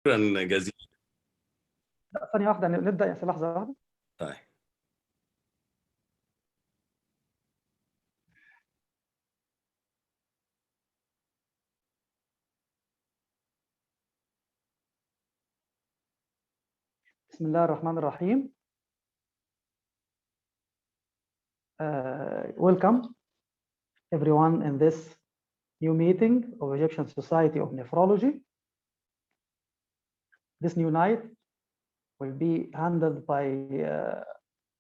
شكرا جزيلا. ثانية واحدة نبدأ يا لحظة واحدة. طيب. بسم الله الرحمن الرحيم. Welcome everyone in this new meeting of Egyptian Society of Nephrology. This new night will be handled by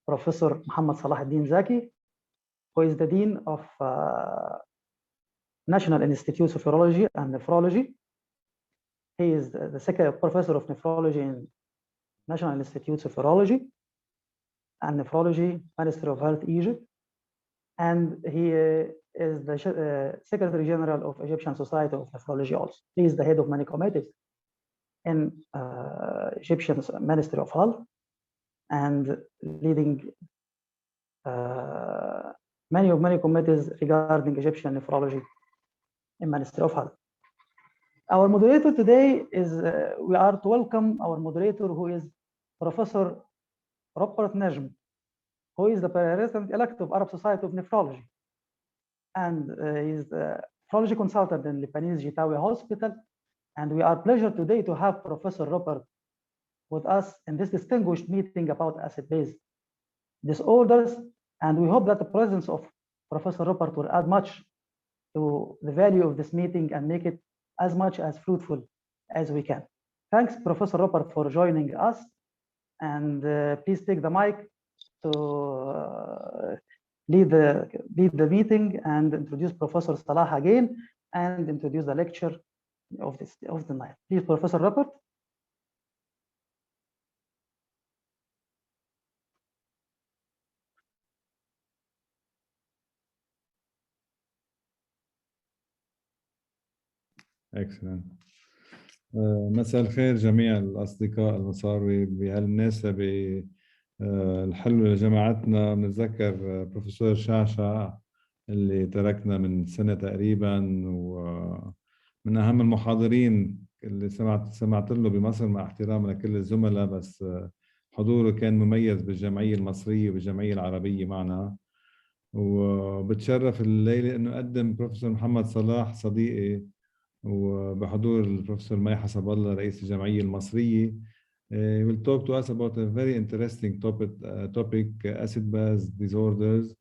Professor Mohamed Salah Zaki, who is the Dean of National Institutes of Urology and Nephrology. He is the second professor of nephrology in National Institutes of Urology and Nephrology, Ministry of Health, Egypt. And he is the Secretary General of Egyptian Society of Nephrology also. He is the head of many committees in Egyptian Ministry of Health and leading many committees regarding Egyptian nephrology in Ministry of Health. Our moderator today is, we are to welcome our moderator, who is Professor Robert Najm, who is the President-elect of Arab Society of Nephrology. And he's the nephrology consultant in Lebanese Jitawi Hospital. And we are pleased today to have Professor Robert with us in this distinguished meeting about acid-base disorders. And we hope that the presence of Professor Robert will add much to the value of this meeting and make it as much as fruitful as we can. Thanks, Professor Robert, for joining us. And please take the mic to lead the meeting and introduce Professor Salah again and introduce the lecture of the night. Please, Professor Robert. Excellent. مساء الخير جميع الأصدقاء المصاري بهالمناسبة. الحلوة لجماعتنا بنتذكر بروفيسور شعشع اللي تركنا من سنة تقريبا، ومن أهم المحاضرين اللي سمعت له بمصر، مع احترام لكل الزملاء، بس حضوره كان مميز بالجمعية المصرية والجمعية العربية معنا. وبتشرف الليلة إنه أقدم بروفيسور محمد صلاح صديقي وبحضور البروفيسور مي حسب الله رئيس الجمعية المصرية. Will talk to us about a very interesting topic, acid-base disorders,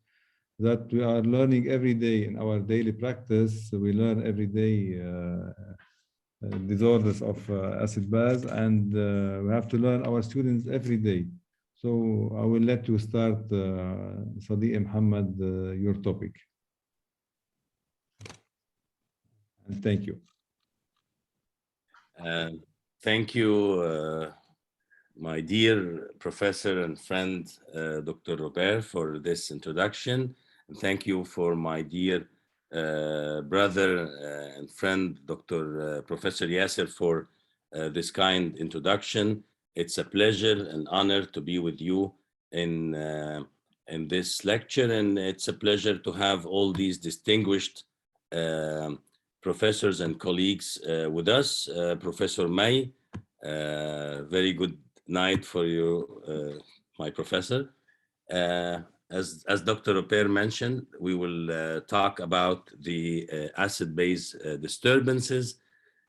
that we are learning every day in our daily practice. We learn every day disorders of acid-base, and we have to learn our students every day. So I will let you start, Sadiq Muhammad, your topic. And thank you. Thank you, my dear professor and friend, Dr. Robert, for this introduction. And thank you for my dear brother and friend, Dr. Professor Yasser, for this kind introduction. It's a pleasure and honor to be with you in this lecture, and it's a pleasure to have all these distinguished professors and colleagues with us. Professor May, very good night for you, my professor. As Dr. Robert mentioned, we will talk about the acid-base disturbances.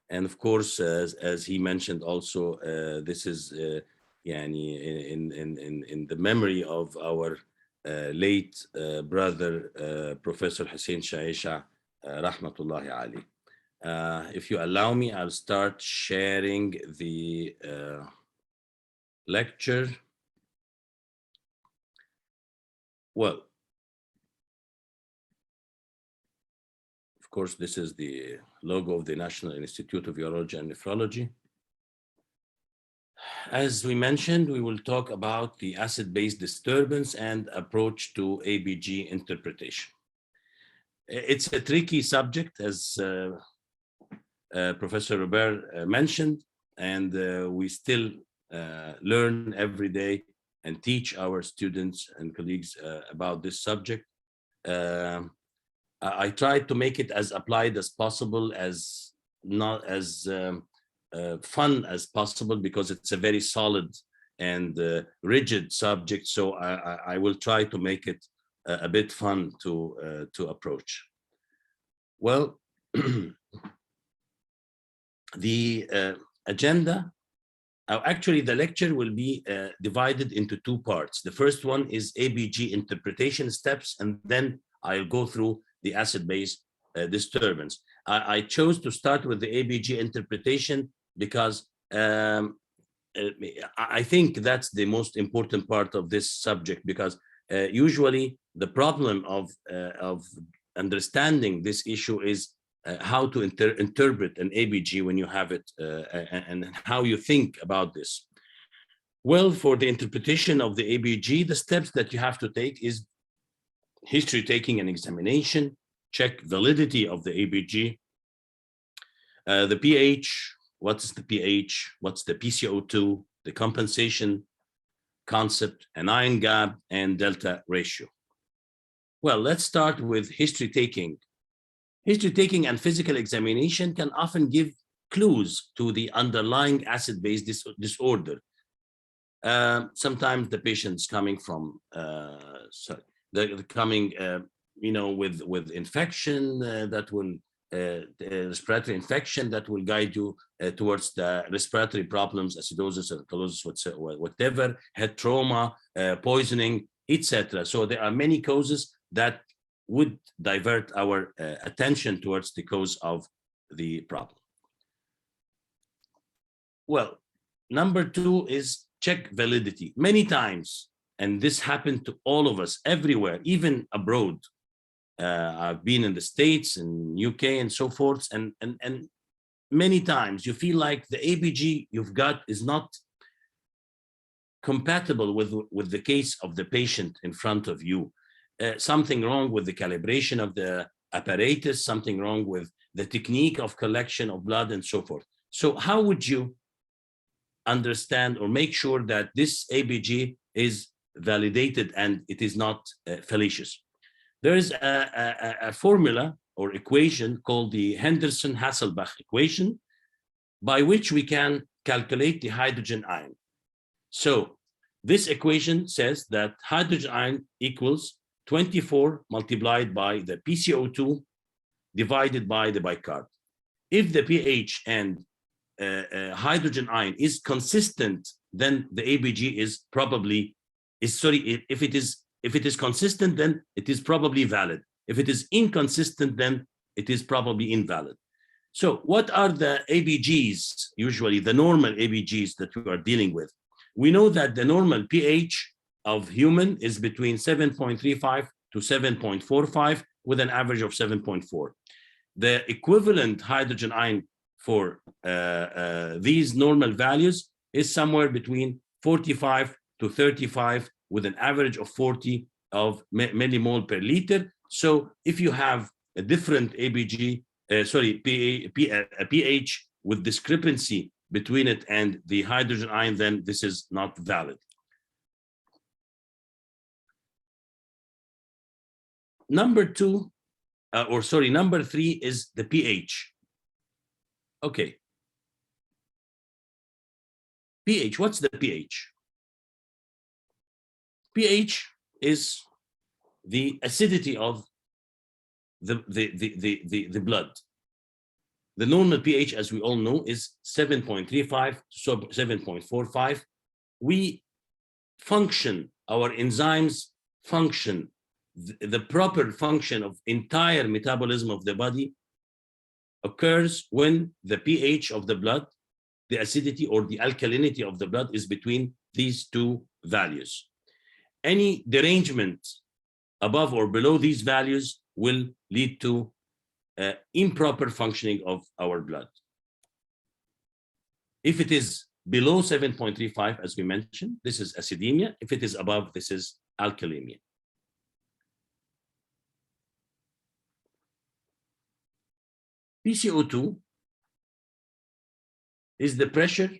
And of course, as he mentioned also, this is in the memory of our late brother, Professor Hussein Shaisha, Rahmatullahi Ali. If you allow me, I'll start sharing the lecture. Well, of course, this is the logo of the National Institute of Urology and Nephrology. As we mentioned, we will talk about the acid-base disturbance and approach to ABG interpretation. It's a tricky subject, as Professor Robert mentioned, and we still learn every day and teach our students and colleagues about this subject. I tried to make it as applied as possible, as not as fun as possible because it's a very solid and rigid subject. So I will try to make it a bit fun to approach. Well, the agenda, actually the lecture will be divided into two parts. The first one is Abg interpretation steps, and then I'll go through the acid-base disturbance. I chose to start with the Abg interpretation because I think that's the most important part of this subject, because usually the problem of understanding this issue is how to interpret an ABG when you have it, and how you think about this. Well, for the interpretation of the ABG, the steps that you have to take is history taking and examination, check validity of the ABG, the pH, what's the pH, what's the PCO2, the compensation concept, anion gap, and delta ratio. Well, let's start with history taking. History taking and physical examination can often give clues to the underlying acid-base disorder. Sometimes the patient's coming from, with infection that will, respiratory infection that will guide you towards the respiratory problems, acidosis, alkalosis, whatever, head trauma, poisoning, etc. So there are many causes that would divert our attention towards the cause of the problem. Well, number two is check validity. Many times, and this happened to all of us everywhere, even abroad. I've been in the States and UK and so forth, and many times you feel like the ABG you've got is not compatible with the case of the patient in front of you. Something wrong with the calibration of the apparatus, something wrong with the technique of collection of blood and so forth. So how would you understand or make sure that this ABG is validated and it is not fallacious? There is a formula or equation called the Henderson-Hasselbach Equation, by which we can calculate the hydrogen ion. So this equation says that hydrogen ion equals 24 multiplied by the PCO2 divided by the bicarb. If the pH and hydrogen ion is consistent, then the ABG is probably if it is consistent, then it is probably valid. If it is inconsistent, then it is probably invalid. So what are the ABGs, usually the normal ABGs that we are dealing with? We know that the normal pH of human is between 7.35 to 7.45 with an average of 7.4. The equivalent hydrogen ion for these normal values is somewhere between 45 to 35 with an average of 40 of millimole per liter. So if you have a different ABG, a pH with discrepancy between it and the hydrogen ion, then this is not valid. Number three is the pH. Okay. pH, what's the pH? pH is the acidity of the blood. The normal pH, as we all know, is 7.35 to 7.45. We function, our enzymes function, the proper function of entire metabolism of the body occurs when the pH of the blood, the acidity or the alkalinity of the blood is between these two values. Any derangement above or below these values will lead to improper functioning of our blood. If it is below 7.35, as we mentioned, this is acidemia. If it is above, this is alkalemia. PCO2 is the pressure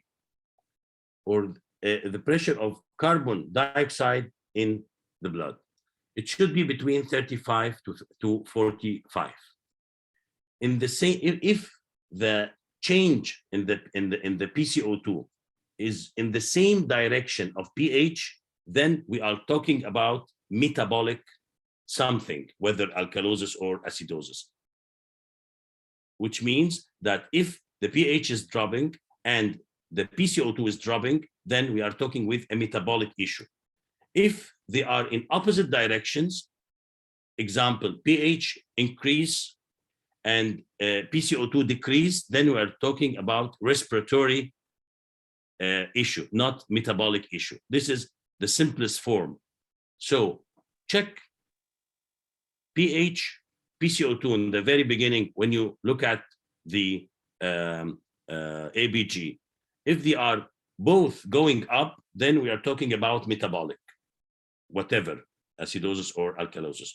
or the pressure of carbon dioxide in the blood. It should be between 35 to 45. In the same, if the change in the PCO2 is in the same direction of pH, then we are talking about metabolic something, whether alkalosis or acidosis. Which means that if the pH is dropping and the PCO2 is dropping, then we are talking with a metabolic issue. If they are in opposite directions, example, pH increase and PCO2 decrease, then we are talking about respiratory issue, not metabolic issue. This is the simplest form. So check pH, PCO2 in the very beginning when you look at the ABG. If they are both going up, then we are talking about metabolic, whatever, acidosis or alkalosis,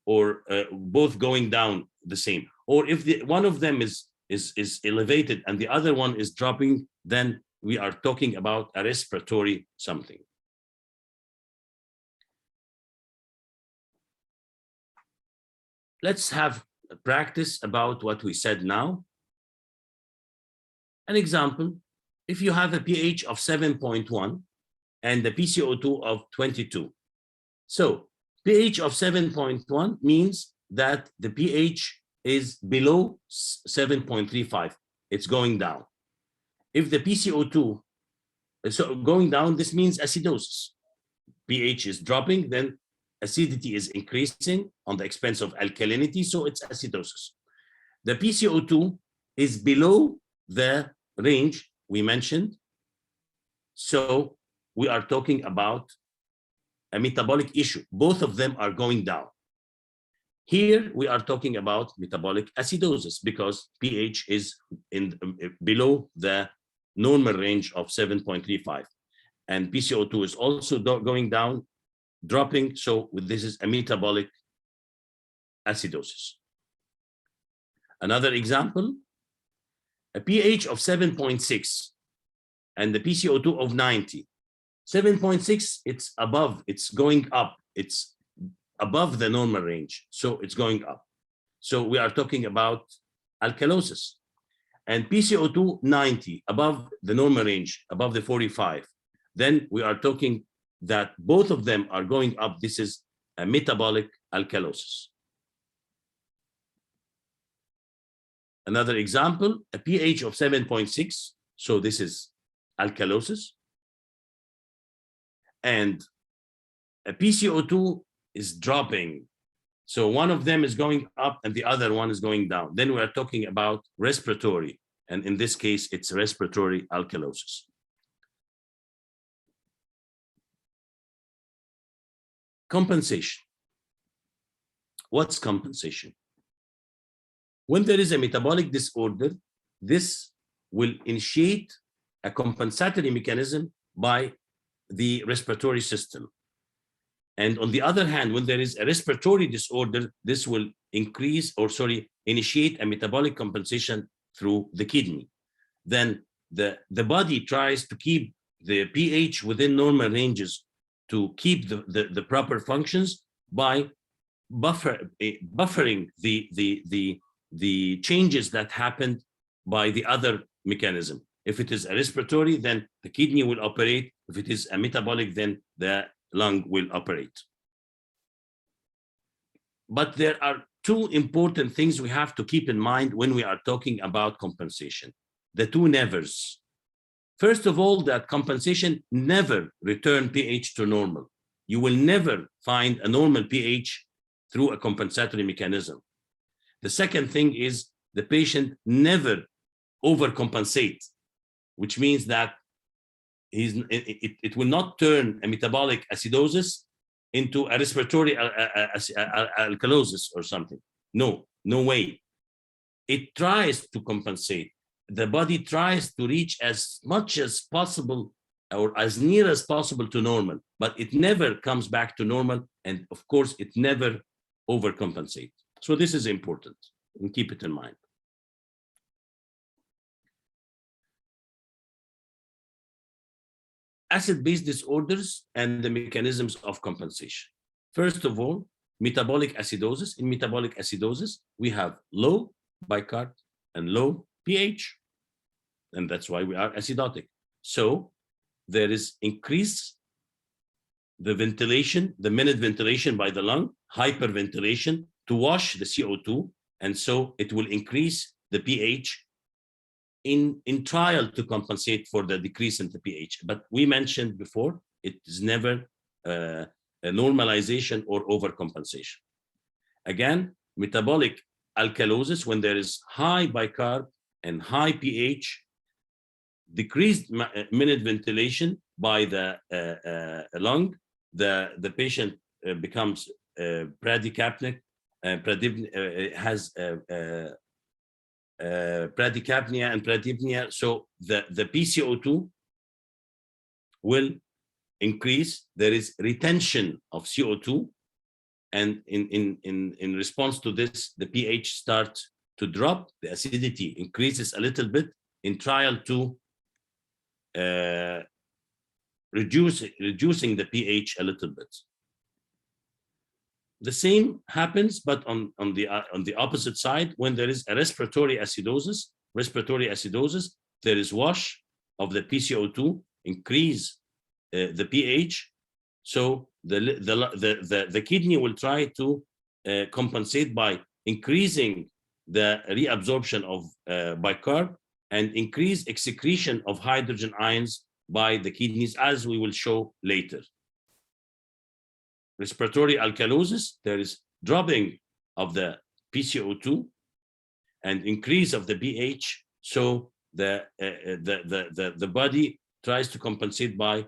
or both going down the same. Or if one of them is elevated and the other one is dropping, then we are talking about a respiratory something. Let's have a practice about what we said now. An example, if you have a pH of 7.1 and the PCO2 of 22. So pH of 7.1 means that the pH is below 7.35. It's going down. If the PCO2 is going down, this means acidosis. pH is dropping, then acidity is increasing on the expense of alkalinity, so it's acidosis. The PCO2 is below the range we mentioned, so we are talking about a metabolic issue. Both of them are going down. Here we are talking about metabolic acidosis because pH is below the normal range of 7.35, and PCO2 is also going down, dropping, so this is a metabolic acidosis. Another example, a pH of 7.6 and the PCO2 of 90. 7.6, it's above, it's going up, it's above the normal range, so it's going up. So we are talking about alkalosis. And PCO2 90, above the normal range, above the 45, then we are talking that both of them are going up. This is a metabolic alkalosis. Another example, a pH of 7.6, so this is alkalosis. And a PCO2 is dropping. So one of them is going up and the other one is going down. Then we are talking about respiratory. And in this case, it's respiratory alkalosis. Compensation. What's compensation? When there is a metabolic disorder, this will initiate a compensatory mechanism by the respiratory system. And on the other hand, when there is a respiratory disorder, this will initiate a metabolic compensation through the kidney. Then the body tries to keep the pH within normal ranges to keep the proper functions by buffering the changes that happened by the other mechanism. If it is a respiratory, then the kidney will operate. If it is a metabolic, then the lung will operate. But there are two important things we have to keep in mind when we are talking about compensation. The two nevers. First of all, that compensation never return pH to normal. You will never find a normal pH through a compensatory mechanism. The second thing is the patient never overcompensate, which means that it will not turn a metabolic acidosis into a respiratory alkalosis or something. No way. It tries to compensate. The body tries to reach as much as possible or as near as possible to normal, but it never comes back to normal. And of course, it never overcompensates. So this is important and keep it in mind. Acid-base disorders and the mechanisms of compensation. First of all, metabolic acidosis. In metabolic acidosis, we have low bicarbonate and low pH. and that's why we are acidotic. So there is increase the ventilation, the minute ventilation by the lung, hyperventilation to wash the CO2, and so it will increase the pH in trial to compensate for the decrease in the pH. But we mentioned before, it is never a normalization or overcompensation. Again, metabolic alkalosis, when there is high bicarb and high pH, decreased minute ventilation by the lung, the patient becomes bradycapnic, has bradycapnia and bradypnea. So the PCO2 will increase. There is retention of CO2, and in response to this, the pH starts to drop. The acidity increases a little bit in trial to reducing the pH a little bit. The same happens, but on the opposite side, when there is a respiratory acidosis. Respiratory acidosis, there is wash of the PCO2, increase the pH. So the kidney will try to compensate by increasing the reabsorption of bicarb and increase excretion of hydrogen ions by the kidneys, as we will show later. Respiratory alkalosis, there is dropping of the PCO2 and increase of the pH. So the body tries to compensate by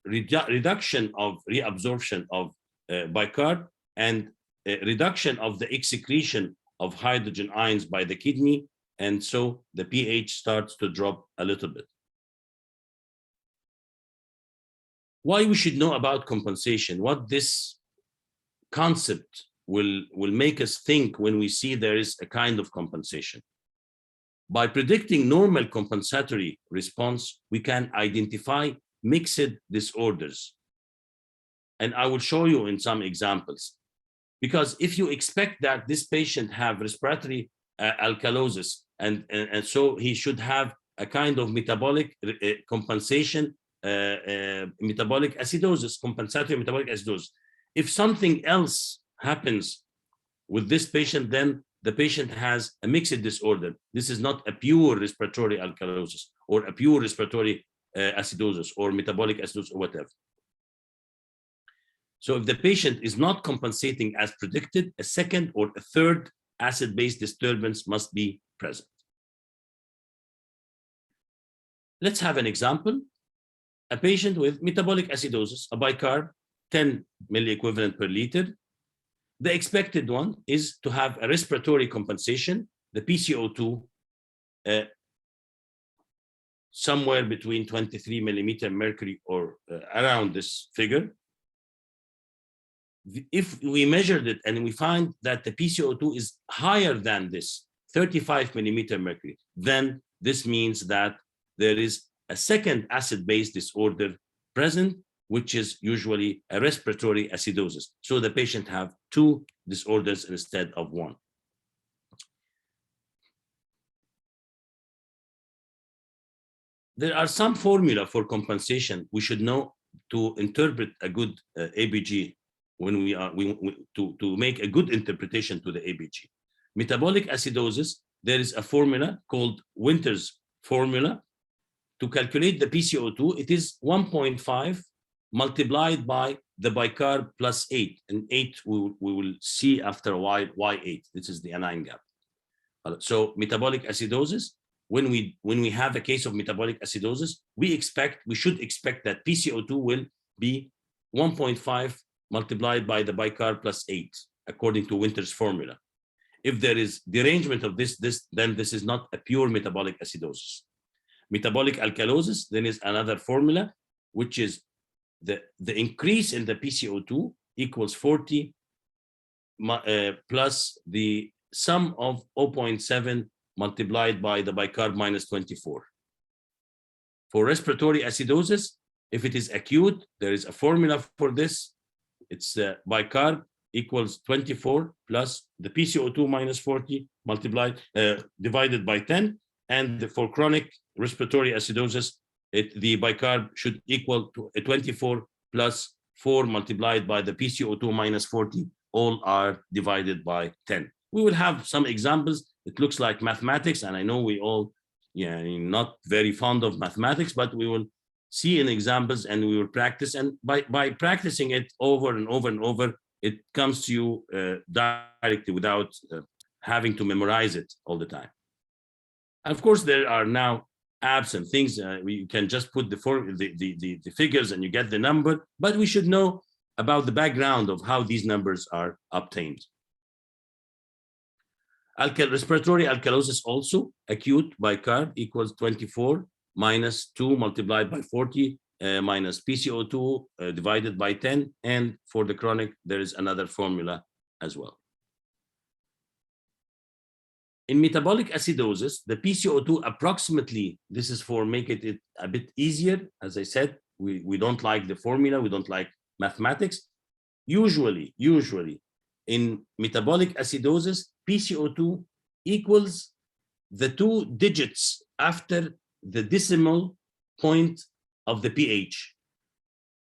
reduction of reabsorption of bicarb and reduction of the excretion of hydrogen ions by the kidney, and so the pH starts to drop a little bit. Why we should know about compensation, what this concept will make us think when we see there is a kind of compensation. By predicting normal compensatory response, we can identify mixed disorders. And I will show you in some examples. Because if you expect that this patient have respiratory alkalosis, and so he should have a kind of metabolic compensation, metabolic acidosis, compensatory metabolic acidosis. If something else happens with this patient, then the patient has a mixed disorder. This is not a pure respiratory alkalosis or a pure respiratory acidosis or metabolic acidosis or whatever. So if the patient is not compensating as predicted, a second or a third acid-base disturbance must be present. Let's have an example. A patient with metabolic acidosis, a bicarb, 10 milliequivalent per liter. The expected one is to have a respiratory compensation, the PCO2 somewhere between 23 millimeter mercury or around this figure. If we measured it and we find that the PCO2 is higher than this, 35 millimeter mercury, then this means that there is a second acid-base disorder present, which is usually a respiratory acidosis. So the patient have two disorders instead of one. There are some formula for compensation we should know to interpret a good ABG when we are to make a good interpretation to the ABG. Metabolic acidosis, there is a formula called Winter's formula. To calculate the PCO2, it is 1.5 multiplied by the bicarb plus 8, and 8 we will see after a while why 8. This is the anion gap. So metabolic acidosis, when we have a case of metabolic acidosis, we should expect that PCO2 will be 1.5 multiplied by the bicarb plus 8, according to Winter's formula. If there is derangement of this, then this is not a pure metabolic acidosis. Metabolic alkalosis, then is another formula, which is the increase in the PCO2 equals 40 plus the sum of 0.7 multiplied by the bicarb minus 24. For respiratory acidosis, if it is acute, there is a formula for this. It's bicarb equals 24 plus the PCO2 minus 40 multiplied divided by 10. And for chronic respiratory acidosis, the bicarb should equal to 24 plus 4 multiplied by the PCO2 minus 40, all are divided by 10. We will have some examples. It looks like mathematics, and I know we all, not very fond of mathematics, but we will see in examples and we will practice. And by practicing it over and over and over, it comes to you directly without having to memorize it all the time. Of course, there are now apps and things you can just put the figures and you get the number, but we should know about the background of how these numbers are obtained. Respiratory alkalosis also, acute bicarb equals 24 minus 2 multiplied by 40 minus PCO2 divided by 10. And for the chronic, there is another formula as well. In metabolic acidosis, the PCO2 approximately, this is for making it a bit easier. As I said, we don't like the formula, we don't like mathematics. Usually in metabolic acidosis, PCO2 equals the 2 digits after the decimal point of the pH.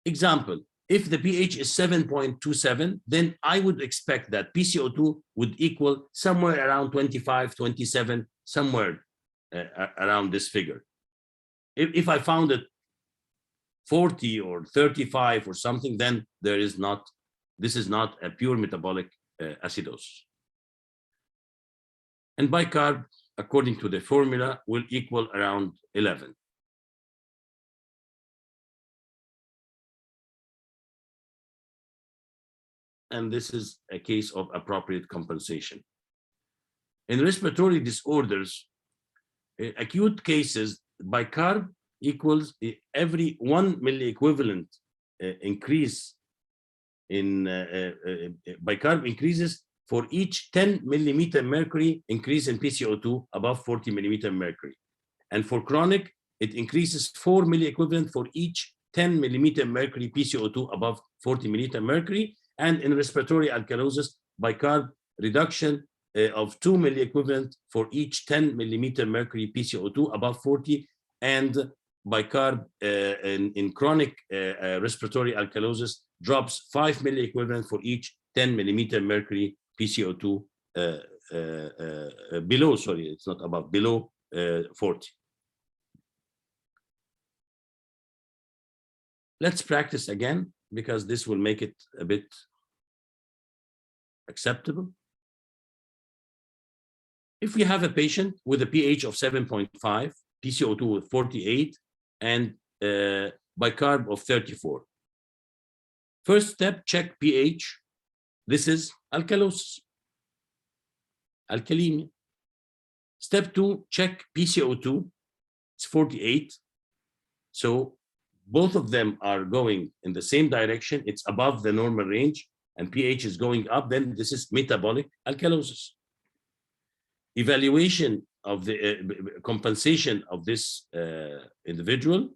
Example, if the pH is 7.27, then I would expect that PCO2 would equal somewhere around 25, 27, somewhere around this figure. If I found it 40 or 35 or something, then this is not a pure metabolic acidosis. And bicarb, according to the formula, will equal around 11. And this is a case of appropriate compensation. In respiratory disorders, acute cases, bicarb equals every 1 milliequivalent increase in bicarb increases for each 10 millimeter mercury increase in PCO2 above 40 millimeter mercury. And for chronic, it increases 4 milliequivalent for each 10 millimeter mercury PCO2 above 40 millimeter mercury. And in respiratory alkalosis, bicarb reduction of 2 milliequivalent for each 10 millimeter mercury PCO2 above 40, and bicarb in chronic respiratory alkalosis drops 5 milliequivalent for each 10 millimeter mercury PCO2 below, sorry, it's not above, below 40. Let's practice again, because this will make it a bit acceptable. If we have a patient with a pH of 7.5, PCO2 of 48, and bicarb of 34. First step, check pH. This is alkalosis, alkalemia. Step 2, check PCO2. It's 48. So both of them are going in the same direction. It's above the normal range, and pH is going up. Then this is metabolic alkalosis. Evaluation of the compensation of this individual.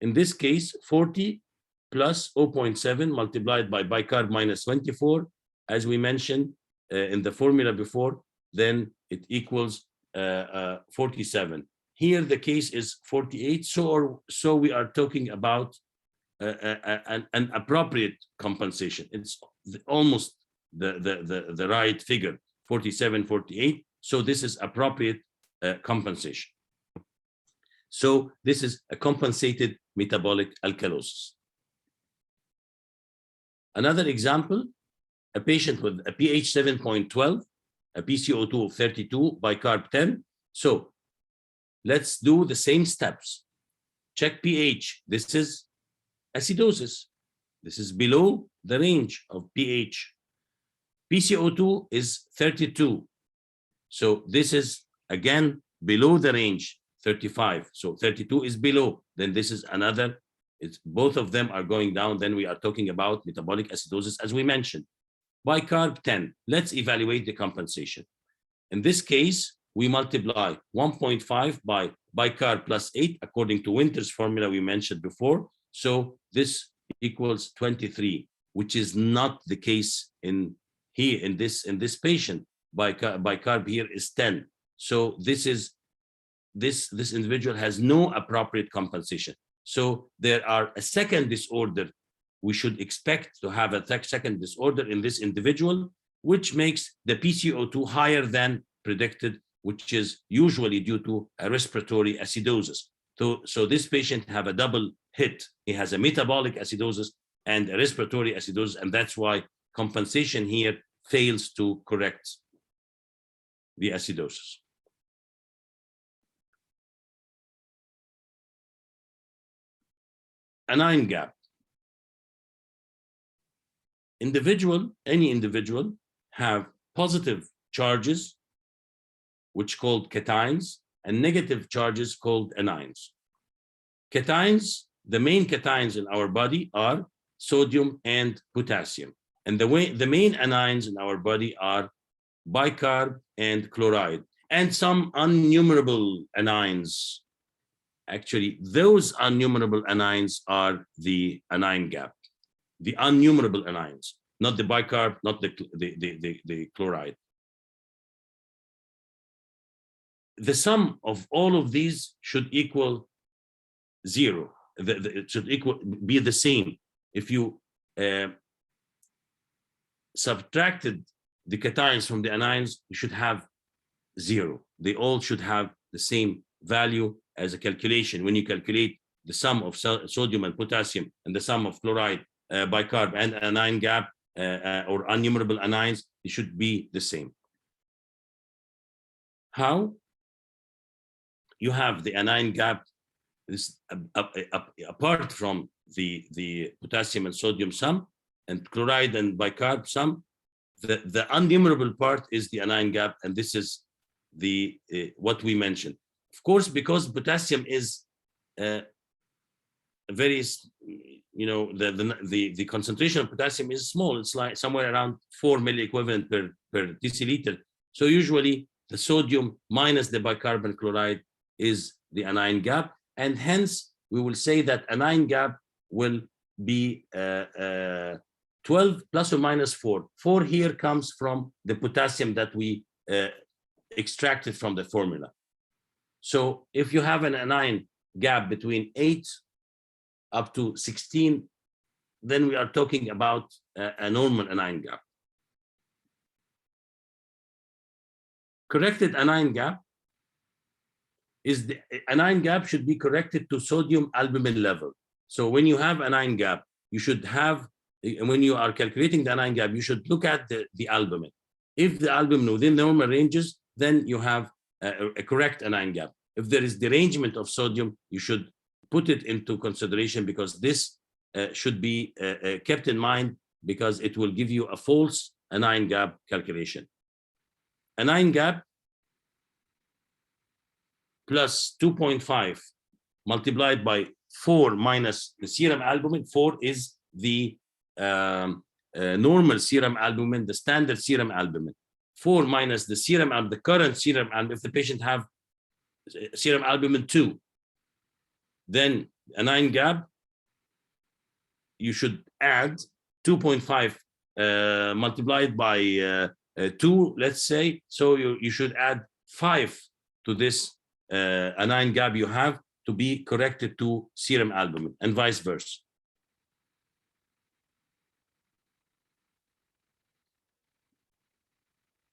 In this case, 40 plus 0.7 multiplied by bicarb minus 24, as we mentioned in the formula before, then it equals 47. Here the case is 48, so we are talking about an appropriate compensation. It's almost the right figure, 47, 48. So this is appropriate compensation. So this is a compensated metabolic alkalosis. Another example, a patient with a pH 7.12, a PCO2 of 32, bicarb 10. So let's do the same steps. Check pH. This is acidosis. This is below the range of pH. PCO2 is 32. So this is again below the range, 35. So 32 is below. Then this is another. Both of them are going down. Then we are talking about metabolic acidosis, as we mentioned. Bicarb 10. Let's evaluate the compensation. In this case, we multiply 1.5 by bicarb plus 8 according to Winter's formula we mentioned before. So this equals 23, which is not the case in this patient. Bicarb here is 10. So this individual has no appropriate compensation. So there are a second disorder. We should expect to have a second disorder in this individual, which makes the PCO2 higher than predicted, which is usually due to a respiratory acidosis. So this patient have a double hit. He has a metabolic acidosis and a respiratory acidosis, and that's why compensation here fails to correct the acidosis. Anion gap. Any individual have positive charges, which called cations, and negative charges called anions. Cations, the main cations in our body are sodium and potassium. And the main anions in our body are bicarb and chloride, and some innumerable anions. Actually, those innumerable anions are the anion gap, the innumerable anions, not the bicarb, not the chloride. The sum of all of these should equal 0. It should be the same. If you subtracted the cations from the anions, you should have 0. They all should have the same value as a calculation. When you calculate the sum of sodium and potassium and the sum of chloride, bicarb, and anion gap or innumerable anions, it should be the same. How? You have the anion gap. This apart from the potassium and sodium sum and chloride and bicarb sum, the innumerable part is the anion gap, and this is the what we mentioned. Of course, because potassium is very, the concentration of potassium is small. It's like somewhere around 4 milliequivalent per deciliter. So usually the sodium minus the bicarb and chloride is the anion gap, and hence we will say that anion gap will be 12 plus or minus 4. 4 here comes from the potassium that we extracted from the formula. So if you have an anion gap between 8 up to 16, then we are talking about a normal anion gap. Corrected anion gap is the anion gap should be corrected to sodium albumin level. So when you have an anion gap, you should have, when you are calculating the anion gap, you should look at the albumin. If the albumin within the normal ranges, then you have a correct anion gap. If there is derangement of sodium, you should put it into consideration, because this should be kept in mind, because it will give you a false anion gap calculation. Anion gap plus 2.5 multiplied by 4 minus the serum albumin. 4 is the normal serum albumin, the standard serum albumin. 4 minus the serum albumin, the current serum albumin. If the patient have serum albumin 2, then anion gap, you should add 2.5 multiplied by 2, let's say. So you should add 5 to this anion gap you have to be corrected to serum albumin, and vice versa.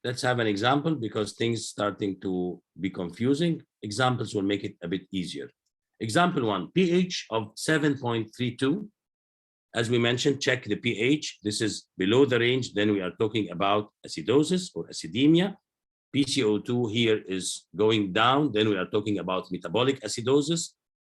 Let's have an example, because things starting to be confusing. Examples will make it a bit easier. Example 1, pH of 7.32. As we mentioned, check the pH. This is below the range. Then we are talking about acidosis or acidemia. PCO2 here is going down. Then we are talking about metabolic acidosis.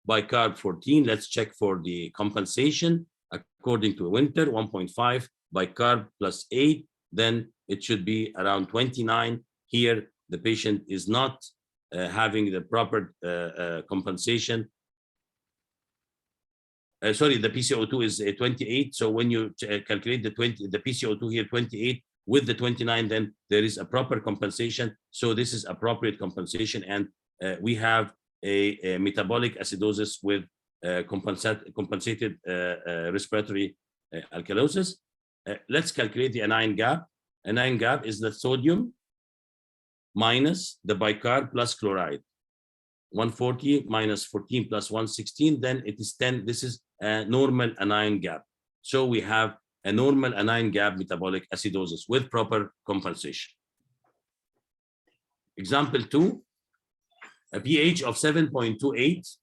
Bicarb 14. Let's check for the compensation. According to Winter, 1.5. Bicarb plus 8. Then it should be around 29. Here, the patient is not having the proper compensation. Sorry, the PCO2 is 28. So when you calculate the PCO2 here, 28 with the 29, then there is a proper compensation. So this is appropriate compensation, and we have a metabolic acidosis with compensated respiratory alkalosis. Let's calculate the anion gap. Anion gap is the sodium minus the bicarb plus chloride. 140 minus 14 plus 116, then it is 10. This is a normal anion gap. So we have a normal anion gap metabolic acidosis with proper compensation. Example 2, a pH of 7.28,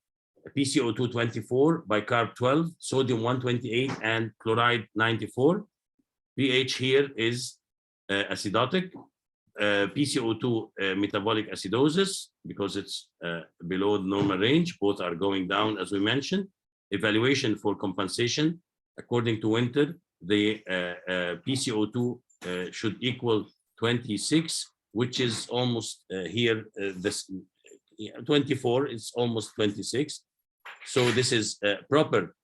PCO2 24, bicarb 12, sodium 128, and chloride 94. pH here is acidotic. PCO2 metabolic acidosis, because it's below the normal range. Both are going down, as we mentioned. Evaluation for compensation, according to Winter, the PCO2 should equal 26, which is almost here, this 24 is almost 26. So this is proper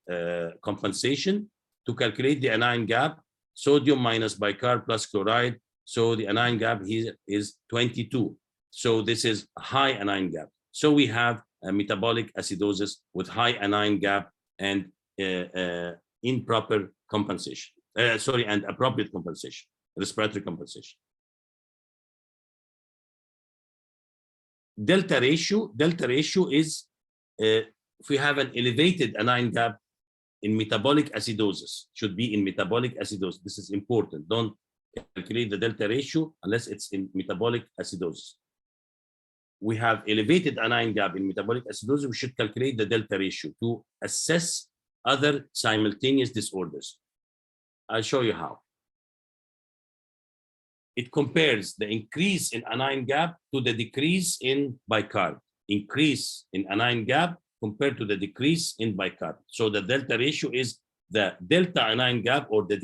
compensation to calculate the anion gap, sodium minus bicarb plus chloride. So the anion gap here is 22. So this is high anion gap. So we have a metabolic acidosis with high anion gap and improper compensation. And appropriate compensation, respiratory compensation. Delta ratio is if we have an elevated anion gap in metabolic acidosis, should be in metabolic acidosis. This is important. Don't calculate the delta ratio unless it's in metabolic acidosis. We have elevated anion gap in metabolic acidosis, we should calculate the delta ratio to assess other simultaneous disorders. I'll show you how. It compares the increase in anion gap to the decrease in bicarb. Increase in anion gap compared to the decrease in bicarb. So the delta ratio is the delta anion gap, or the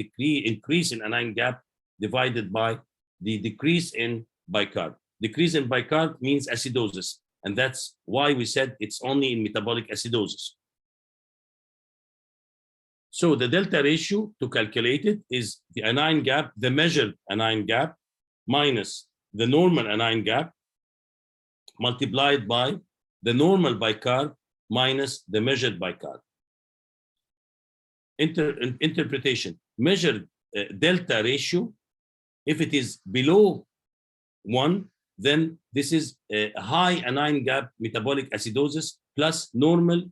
increase in anion gap, divided by the decrease in bicarb. Decrease in bicarb means acidosis, and that's why we said it's only in metabolic acidosis. So the delta ratio to calculate it is the anion gap, the measured anion gap, minus the normal anion gap, multiplied by the normal bicarb minus the measured bicarb. Interpretation, measured delta ratio, if it is below 1, then this is a high anion gap metabolic acidosis plus normal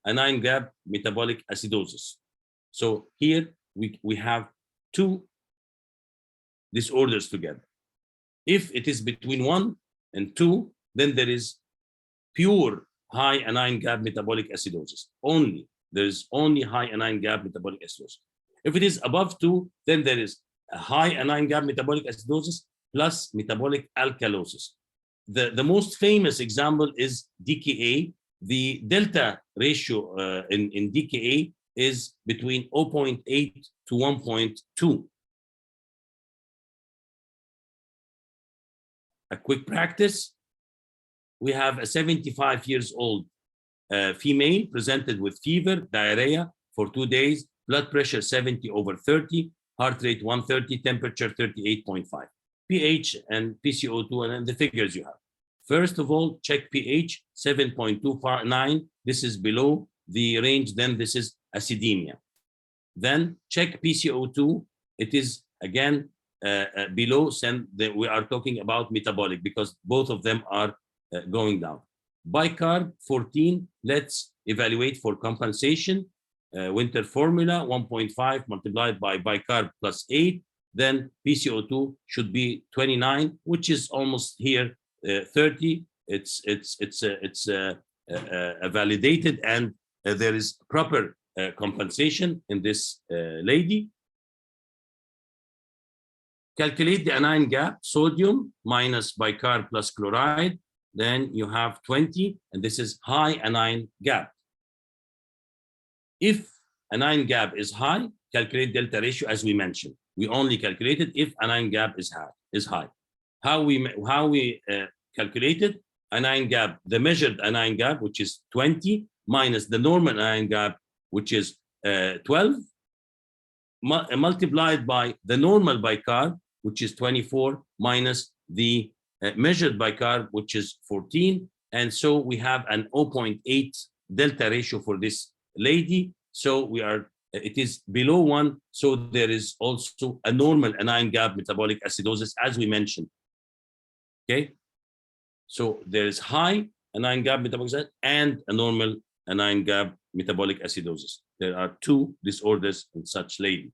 anion gap metabolic acidosis. So here we have two disorders together. If it is between 1 and 2, then there is pure high anion gap metabolic acidosis. Only, there is only high anion gap metabolic acidosis. If it is above 2, then there is a high anion gap metabolic acidosis plus metabolic alkalosis. The most famous example is DKA. The delta ratio in DKA is between 0.8 to 1.2. A quick practice, we have a 75 years old female presented with fever, diarrhea for 2 days, blood pressure 70/30, heart rate 130, temperature 38.5. pH and PCO2 and the figures you have. First of all, check pH 7.29. This is below the range, then this is acidemia. Then check PCO2. It is again below, then we are talking about metabolic because both of them are going down. Bicarb 14, let's evaluate for compensation. Winter formula 1.5 multiplied by bicarb plus 8. Then PCO2 should be 29, which is almost here 30. It's validated, and there is proper compensation in this lady. Calculate the anion gap, sodium minus bicarb plus chloride. Then you have 20, and this is high anion gap. If anion gap is high, calculate delta ratio as we mentioned. We only calculate it if anion gap is high. How we calculate it? Anion gap, the measured anion gap, which is 20, minus the normal anion gap, which is 12, multiplied by the normal bicarb, which is 24, minus the measured bicarb, which is 14. And so we have an 0.8 delta ratio for this lady. So it is below 1. So there is also a normal anion gap metabolic acidosis, as we mentioned. Okay. So there is high anion gap metabolic acidosis and a normal anion gap metabolic acidosis. There are two disorders in such lady.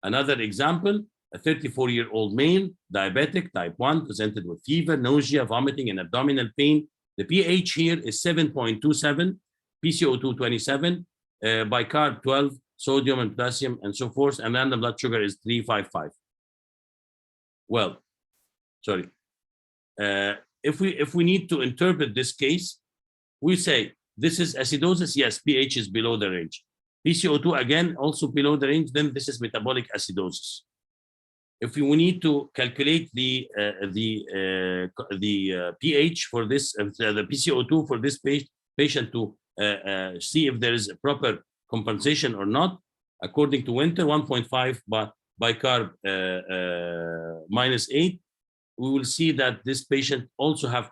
Another example, a 34-year-old male, diabetic, type 1, presented with fever, nausea, vomiting, and abdominal pain. The pH here is 7.27, PCO2 27, bicarb 12, sodium and potassium, and so forth, and then the blood sugar is 355. Well, sorry. If we need to interpret this case, we say this is acidosis. Yes, pH is below the range. PCO2 again also below the range. Then this is metabolic acidosis. If we need to calculate the pH for this, the PCO2 for this patient to see if there is a proper compensation or not, according to Winter, 1.5 bicarb -8, we will see that this patient also have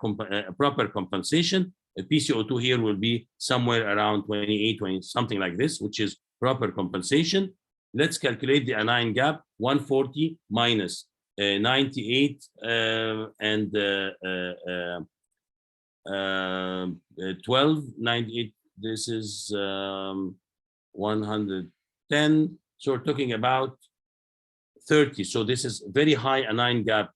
proper compensation. The PCO2 here will be somewhere around 28, 20, something like this, which is proper compensation. Let's calculate the anion gap, 140 minus 98 and 12, 98, this is 110. So we're talking about 30. So this is very high anion gap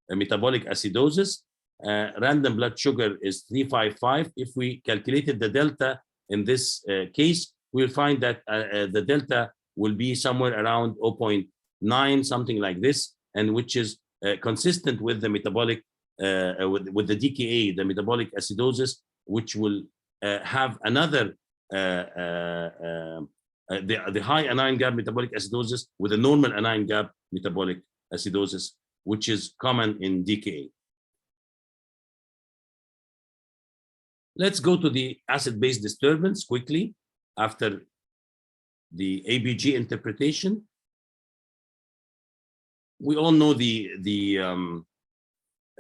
metabolic acidosis. Random blood sugar is 355. If we calculated the delta in this case, we'll find that the delta will be somewhere around 0.9, something like this, and which is consistent with the metabolic, with the DKA, the metabolic acidosis, which will have another, the high anion gap metabolic acidosis with a normal anion gap metabolic acidosis, which is common in DKA. Let's go to the acid-base disturbance quickly after the Abg interpretation. We all know the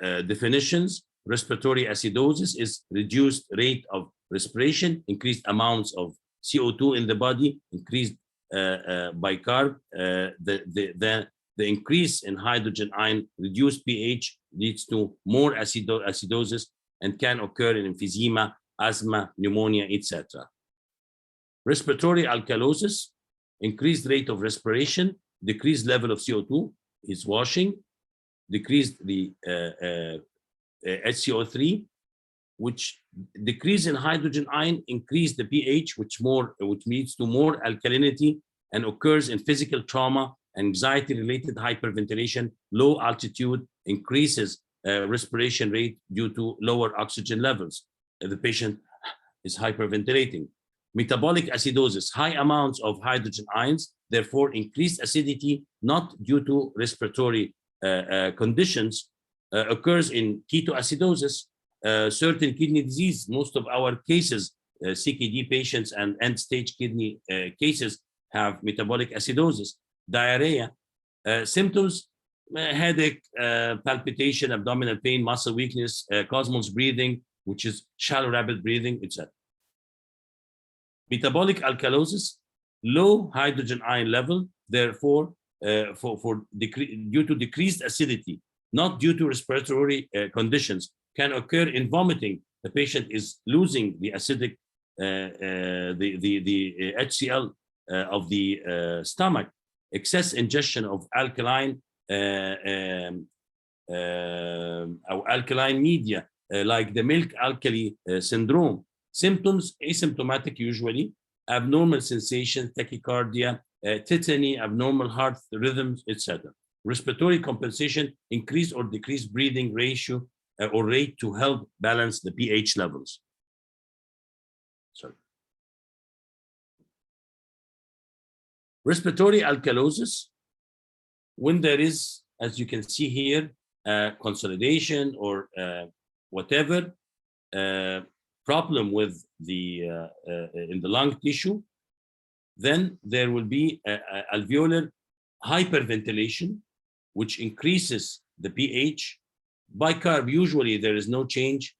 definitions. Respiratory acidosis is reduced rate of respiration, increased amounts of CO2 in the body, increased bicarb. The increase in hydrogen ion, reduced pH leads to more acidosis and can occur in emphysema, asthma, pneumonia, etc. Respiratory alkalosis, increased rate of respiration, decreased level of CO2 is washing, decreased the HCO3, which decrease in hydrogen ion, increase the pH, which leads to more alkalinity and occurs in physical trauma, anxiety-related hyperventilation, low altitude, increases respiration rate due to lower oxygen levels. The patient is hyperventilating. Metabolic acidosis, high amounts of hydrogen ions, therefore increased acidity, not due to respiratory conditions, occurs in ketoacidosis, certain kidney disease. Most of our cases, CKD patients and end-stage kidney cases have metabolic acidosis. Diarrhea, symptoms, headache, palpitation, abdominal pain, muscle weakness, Cosmos breathing, which is shallow rapid breathing, etc. Metabolic alkalosis, low hydrogen ion level, therefore, due to decreased acidity, not due to respiratory conditions, can occur in vomiting. The patient is losing the acidic, the HCl of the stomach. Excess ingestion of alkaline alkaline media, like the milk alkali syndrome. Symptoms, asymptomatic usually, abnormal sensation, tachycardia, tetany, abnormal heart rhythms, etc. Respiratory compensation, increase or decrease breathing ratio or rate to help balance the pH levels. Sorry. Respiratory alkalosis, when there is, as you can see here, consolidation or whatever problem with the in the lung tissue, then there will be alveolar hyperventilation, which increases the pH. Bicarb, usually there is no change,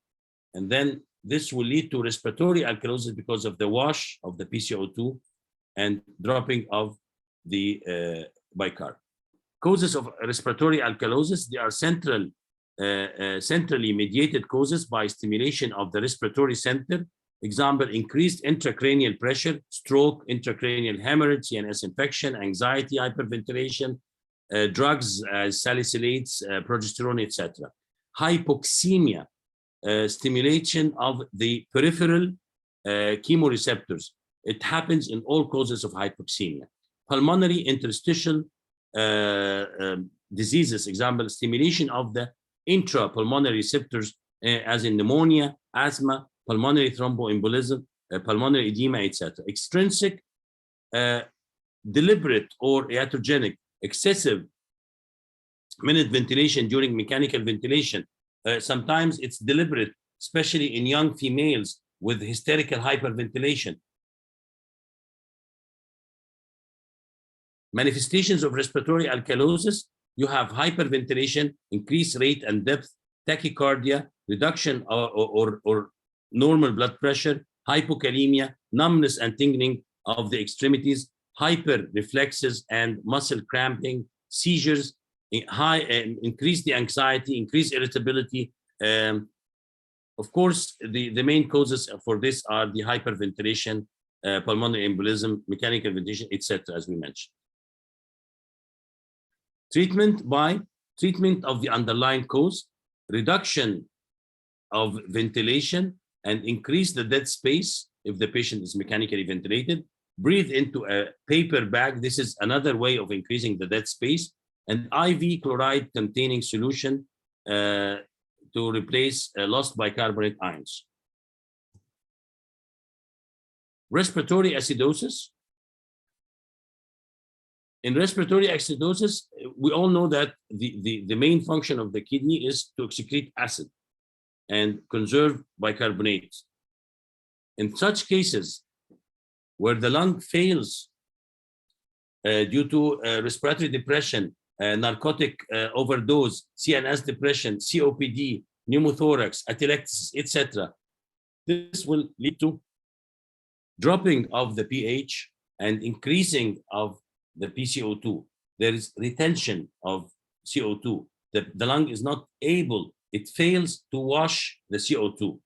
and then this will lead to respiratory alkalosis because of the wash of the PCO2 and dropping of the bicarb. Causes of respiratory alkalosis, they are centrally mediated causes by stimulation of the respiratory center. Example, increased intracranial pressure, stroke, intracranial hemorrhage, CNS infection, anxiety, hyperventilation, drugs as salicylates, progesterone, etc. Hypoxemia, stimulation of the peripheral chemoreceptors. It happens in all causes of hypoxemia. Pulmonary interstitial diseases, example, stimulation of the intrapulmonary receptors, as in pneumonia, asthma, pulmonary thromboembolism, pulmonary edema, etc. Extrinsic, deliberate or iatrogenic, excessive minute ventilation during mechanical ventilation. Sometimes it's deliberate, especially in young females with hysterical hyperventilation. Manifestations of respiratory alkalosis, you have hyperventilation, increased rate and depth, tachycardia, reduction or normal blood pressure, hypokalemia, numbness and tingling of the extremities, hyperreflexes and muscle cramping, seizures, increase the anxiety, increase irritability. Of course, the main causes for this are the hyperventilation, pulmonary embolism, mechanical ventilation, etc., as we mentioned. Treatment of the underlying cause, reduction of ventilation, and increase the dead space if the patient is mechanically ventilated. Breathe into a paper bag. This is another way of increasing the dead space. And IV chloride containing solution to replace lost bicarbonate ions. Respiratory acidosis. In respiratory acidosis, we all know that the main function of the kidney is to excrete acid and conserve bicarbonates. In such cases where the lung fails due to respiratory depression, narcotic overdose, CNS depression, COPD, pneumothorax, atelectasis, etc., this will lead to dropping of the pH and increasing of the PCO2. There is retention of CO2. The lung is not able, it fails to wash the CO2.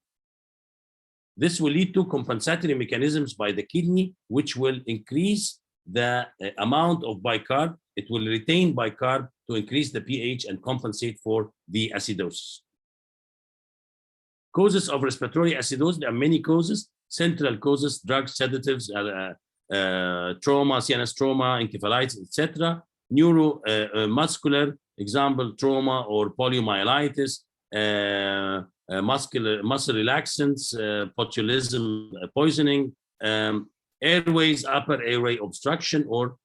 This will lead to compensatory mechanisms by the kidney, which will increase the amount of bicarb. It will retain bicarb to increase the pH and compensate for the acidosis. Causes of respiratory acidosis, there are many causes. Central causes, drugs, sedatives, trauma, CNS trauma, encephalitis, etc. Neuromuscular, example, trauma or poliomyelitis, muscle relaxants, botulism poisoning, airways, upper airway obstruction or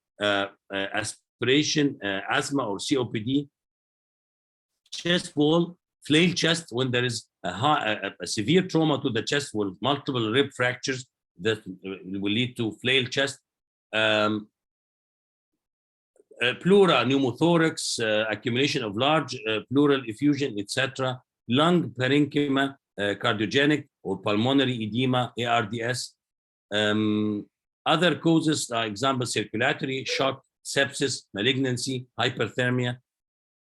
aspiration, asthma or COPD, chest wall, flail chest, when there is a severe trauma to the chest with multiple rib fractures that will lead to flail chest, pleura, pneumothorax, accumulation of large pleural effusion, etc., lung parenchyma, cardiogenic or pulmonary edema, ARDS. Other causes, example, circulatory shock, sepsis, malignancy, hyperthermia,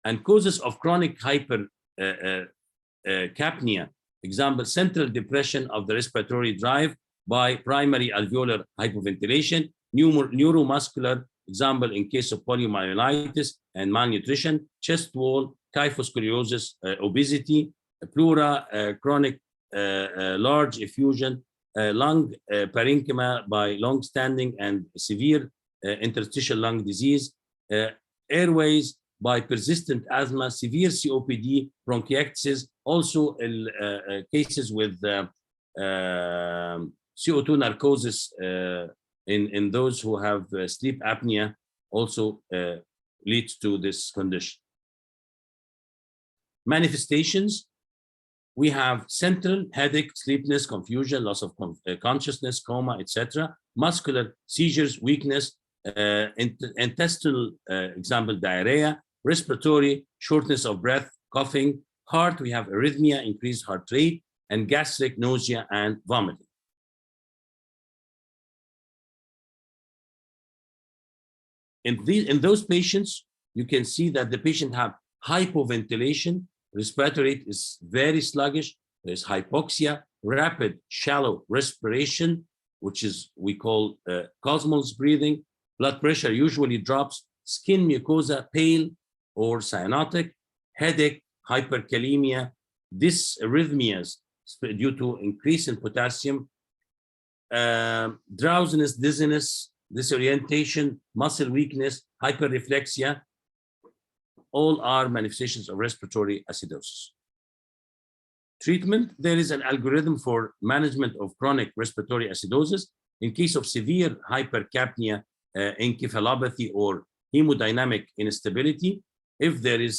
and causes of chronic hypercapnia, example, central depression of the respiratory drive by primary alveolar hypoventilation, neuromuscular, example, in case of poliomyelitis and malnutrition, chest wall, kyphoscoliosis, obesity, pleura, chronic large effusion, lung parenchyma by long-standing and severe interstitial lung disease, airways by persistent asthma, severe COPD, bronchiectasis, also cases with CO2 narcosis in those who have sleep apnea also leads to this condition. Manifestations, we have central headache, sleepiness, confusion, loss of consciousness, coma, etc. Muscular seizures, weakness, intestinal, example, diarrhea, respiratory, shortness of breath, coughing, heart, we have arrhythmia, increased heart rate, and gastric, nausea, and vomiting. In those patients, you can see that the patient have hypoventilation, respiratory rate is very sluggish, there's hypoxia, rapid shallow respiration, which is we call Cosmos breathing, blood pressure usually drops, skin mucosa pale or cyanotic, headache, hyperkalemia, dysarrhythmias due to increase in potassium, drowsiness, dizziness, disorientation, muscle weakness, hyperreflexia, all are manifestations of respiratory acidosis. Treatment, there is an algorithm for management of chronic respiratory acidosis. In case of severe hypercapnia, encephalopathy, or hemodynamic instability, if there is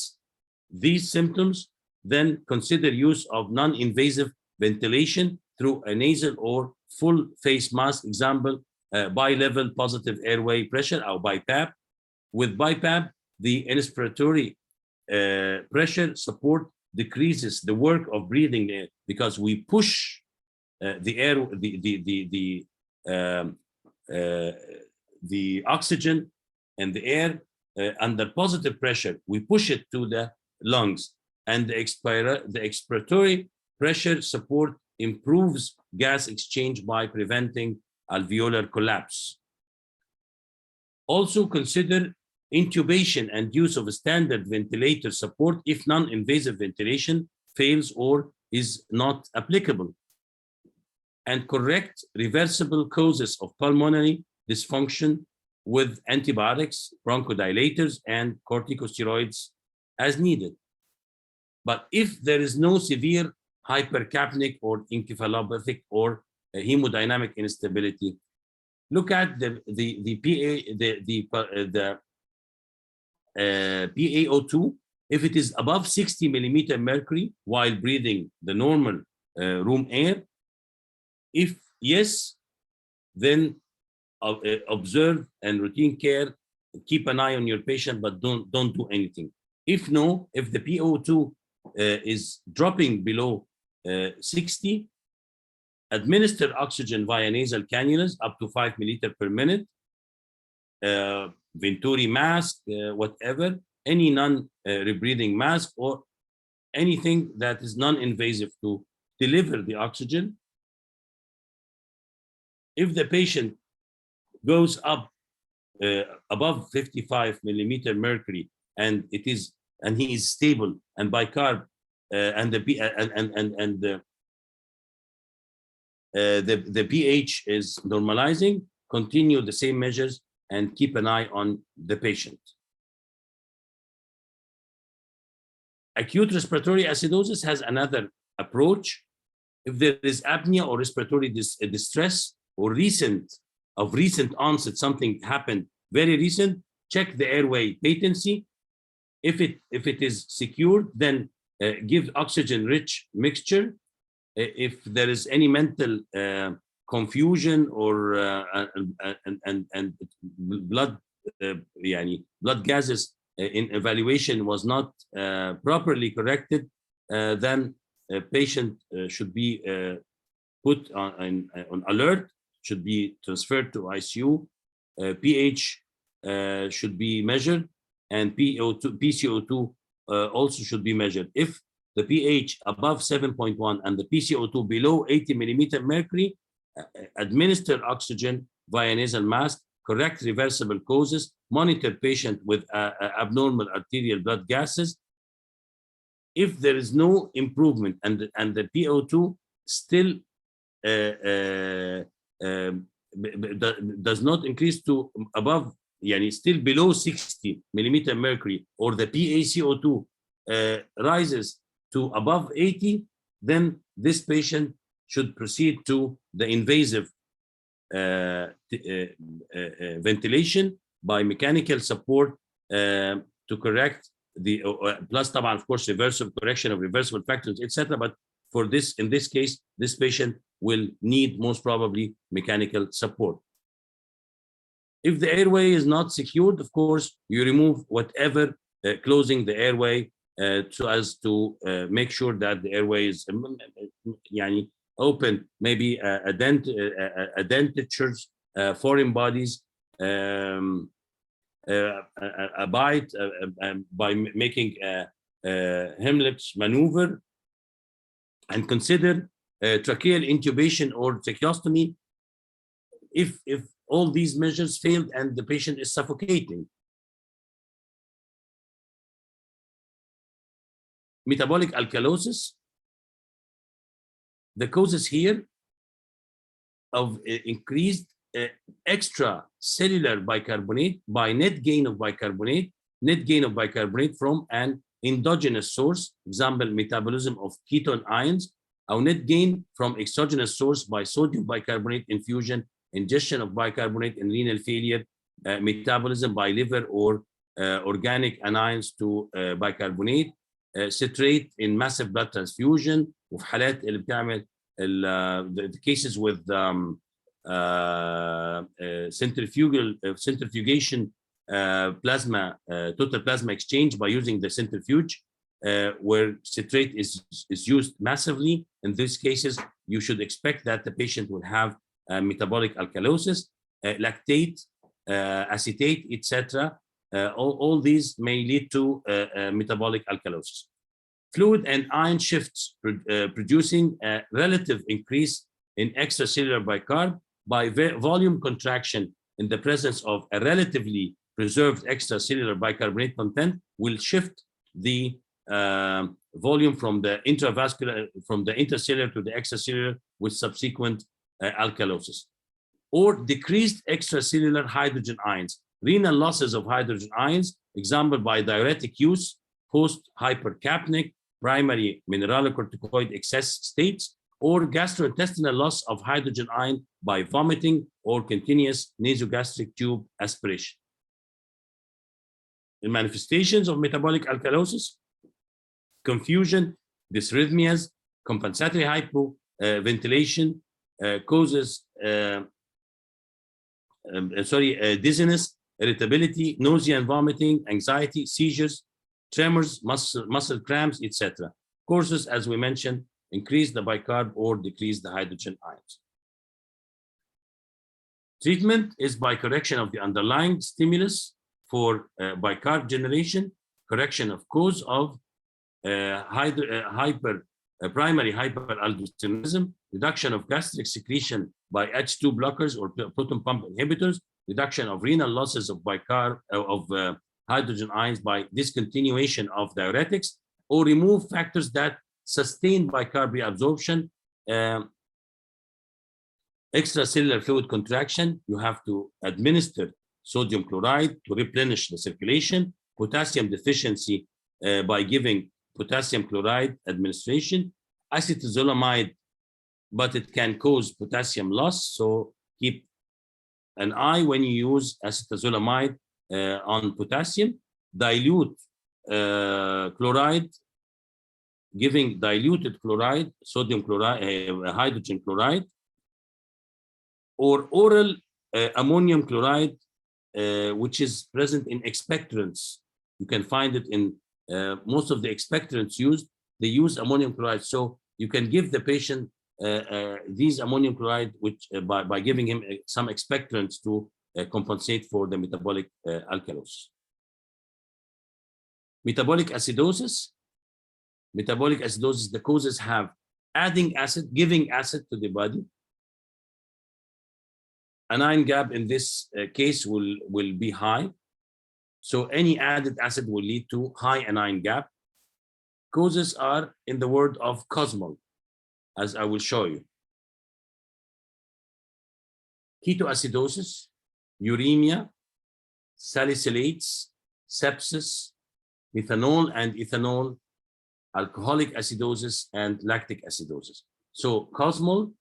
these symptoms, then consider use of non-invasive ventilation through a nasal or full face mask, example, bi-level positive airway pressure or BiPAP. With BiPAP, the inspiratory pressure support decreases the work of breathing because we push the air, the oxygen and the air under positive pressure. We push it to the lungs, and the expiratory pressure support improves gas exchange by preventing alveolar collapse. Also consider intubation and use of a standard ventilator support if non-invasive ventilation fails or is not applicable. And correct reversible causes of pulmonary dysfunction with antibiotics, bronchodilators, and corticosteroids as needed. But if there is no severe hypercapnic or encephalopathic or hemodynamic instability, look at the PaO2. If it is above 60 millimeter mercury while breathing the normal room air, if yes, then observe and routine care, keep an eye on your patient, but don't do anything. If no, if the PaO2 is dropping below 60, administer oxygen via nasal cannulas up to 5 milliliters per minute, Venturi mask, whatever, any non-rebreathing mask or anything that is non-invasive to deliver the oxygen. If the patient goes up above 55 millimeter mercury and he is stable and bicarb and the pH is normalizing, continue the same measures and keep an eye on the patient. Acute respiratory acidosis has another approach. If there is apnea or respiratory distress or recent onset, something happened very recent, check the airway patency. If it is secured, then give oxygen-rich mixture. If there is any mental confusion or and blood gases in evaluation was not properly corrected, then a patient should be put on alert, should be transferred to ICU. pH should be measured, and PCO2 also should be measured. If the pH above 7.1 and the PCO2 below 80 millimeter mercury, administer oxygen via nasal mask, correct reversible causes, monitor patient with abnormal arterial blood gases. If there is no improvement and the PO2 still does not increase to above, still below 60 millimeter mercury, or the PaCO2 rises to above 80, then this patient should proceed to the invasive ventilation by mechanical support to correct the plus, of course, reversible correction of reversible factors, etc. But for this, in this case, this patient will need most probably mechanical support. If the airway is not secured, of course, you remove whatever closing the airway so as to make sure that the airway is open, maybe dentures, foreign bodies, abide by making a Heimlich's maneuver, and consider tracheal intubation or tracheostomy if all these measures failed and the patient is suffocating. Metabolic alkalosis, the causes here of increased extracellular bicarbonate by net gain of bicarbonate from an endogenous source, example, metabolism of ketone ions, or net gain from exogenous source by sodium bicarbonate infusion, ingestion of bicarbonate in renal failure, metabolism by liver or organic anions to bicarbonate, citrate in massive blood transfusion, وفي حالات اللي بتعمل the cases with centrifugation plasma, total plasma exchange by using the centrifuge, where citrate is used massively. In these cases, you should expect that the patient will have metabolic alkalosis, lactate, acetate, etc. All these may lead to metabolic alkalosis. Fluid and ion shifts producing a relative increase in extracellular bicarb by volume contraction in the presence of a relatively preserved extracellular bicarbonate content will shift the volume from the intercellular to the extracellular with subsequent alkalosis. Or decreased extracellular hydrogen ions, renal losses of hydrogen ions, example by diuretic use, post-hypercapnic, primary mineralocorticoid excess states, or gastrointestinal loss of hydrogen ion by vomiting or continuous nasogastric tube aspiration. The manifestations of metabolic alkalosis: confusion, dysrhythmias, compensatory hypoventilation, causes dizziness, irritability, nausea and vomiting, anxiety, seizures, tremors, muscle cramps, etc. Causes, as we mentioned, increase the bicarb or decrease the hydrogen ions. Treatment is by correction of the underlying stimulus for bicarb generation, correction of cause of primary hyperaldosteronism, reduction of gastric secretion by H2 blockers or proton pump inhibitors, reduction of renal losses of bicarb hydrogen ions by discontinuation of diuretics, or remove factors that sustain bicarb reabsorption. Extracellular fluid contraction, you have to administer sodium chloride to replenish the circulation. Potassium deficiency by giving potassium chloride administration. Acetazolamide, but it can cause potassium loss, so keep an eye when you use acetazolamide on potassium. Dilute chloride, giving diluted chloride, sodium chloride, hydrogen chloride, or oral ammonium chloride, which is present in expectorants. You can find it in most of the expectorants used. They use ammonium chloride, so you can give the patient these ammonium chloride, which by giving him some expectorants to compensate for the metabolic alkalosis. Metabolic acidosis. Metabolic acidosis, the causes have adding acid, giving acid to the body. Anion gap in this case will be high. So any added acid will lead to high anion gap. Causes are in the word of Proximal, as I will show you. Ketoacidosis, uremia, salicylates, sepsis, methanol and ethanol, alcoholic acidosis, and lactic acidosis. So Proximal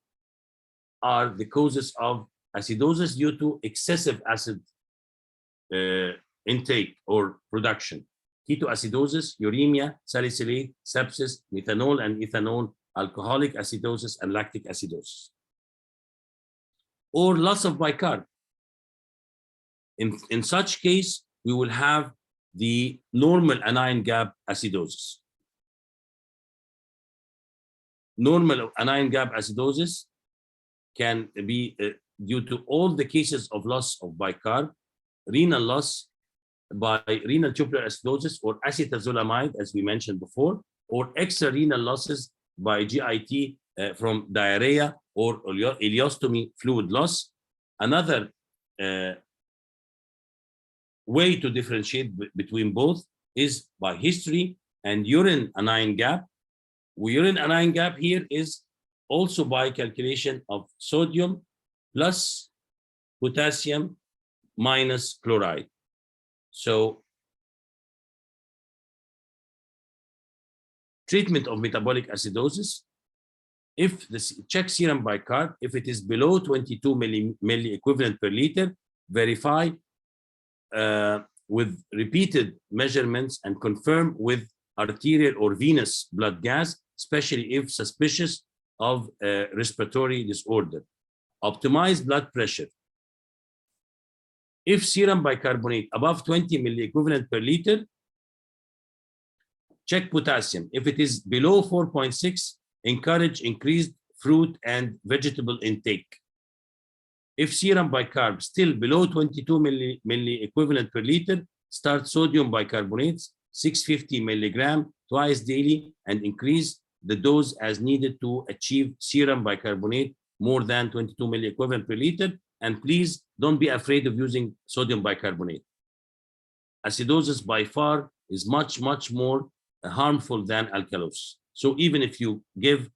are the causes of acidosis due to excessive acid intake or production. Ketoacidosis, uremia, salicylate, sepsis, methanol and ethanol, alcoholic acidosis, and lactic acidosis. Or loss of bicarb. In such case, we will have the normal anion gap acidosis. Normal anion gap acidosis can be due to all the cases of loss of bicarb, renal loss, by renal tubular acidosis or acetazolamide, as we mentioned before, or extrarenal losses by GIT from diarrhea or ileostomy fluid loss. Another way to differentiate between both is by history and urine anion gap. Urine anion gap here is also by calculation of sodium plus potassium minus chloride. So treatment of metabolic acidosis, if the check serum bicarb, if it is below 22 milli equivalent per liter, verify with repeated measurements and confirm with arterial or venous blood gas, especially if suspicious of respiratory disorder. Optimize blood pressure. If serum bicarbonate above 20 milli equivalent per liter, check potassium. If it is below 4.6, encourage increased fruit and vegetable intake. If serum bicarb still below 22 milli equivalent per liter, start sodium bicarbonates 650 milligram twice daily and increase the dose as needed to achieve serum bicarbonate more than 22 milli equivalent per liter. And please don't be afraid of using sodium bicarbonate. Acidosis by far is much, much more harmful than alkalosis. So even if you give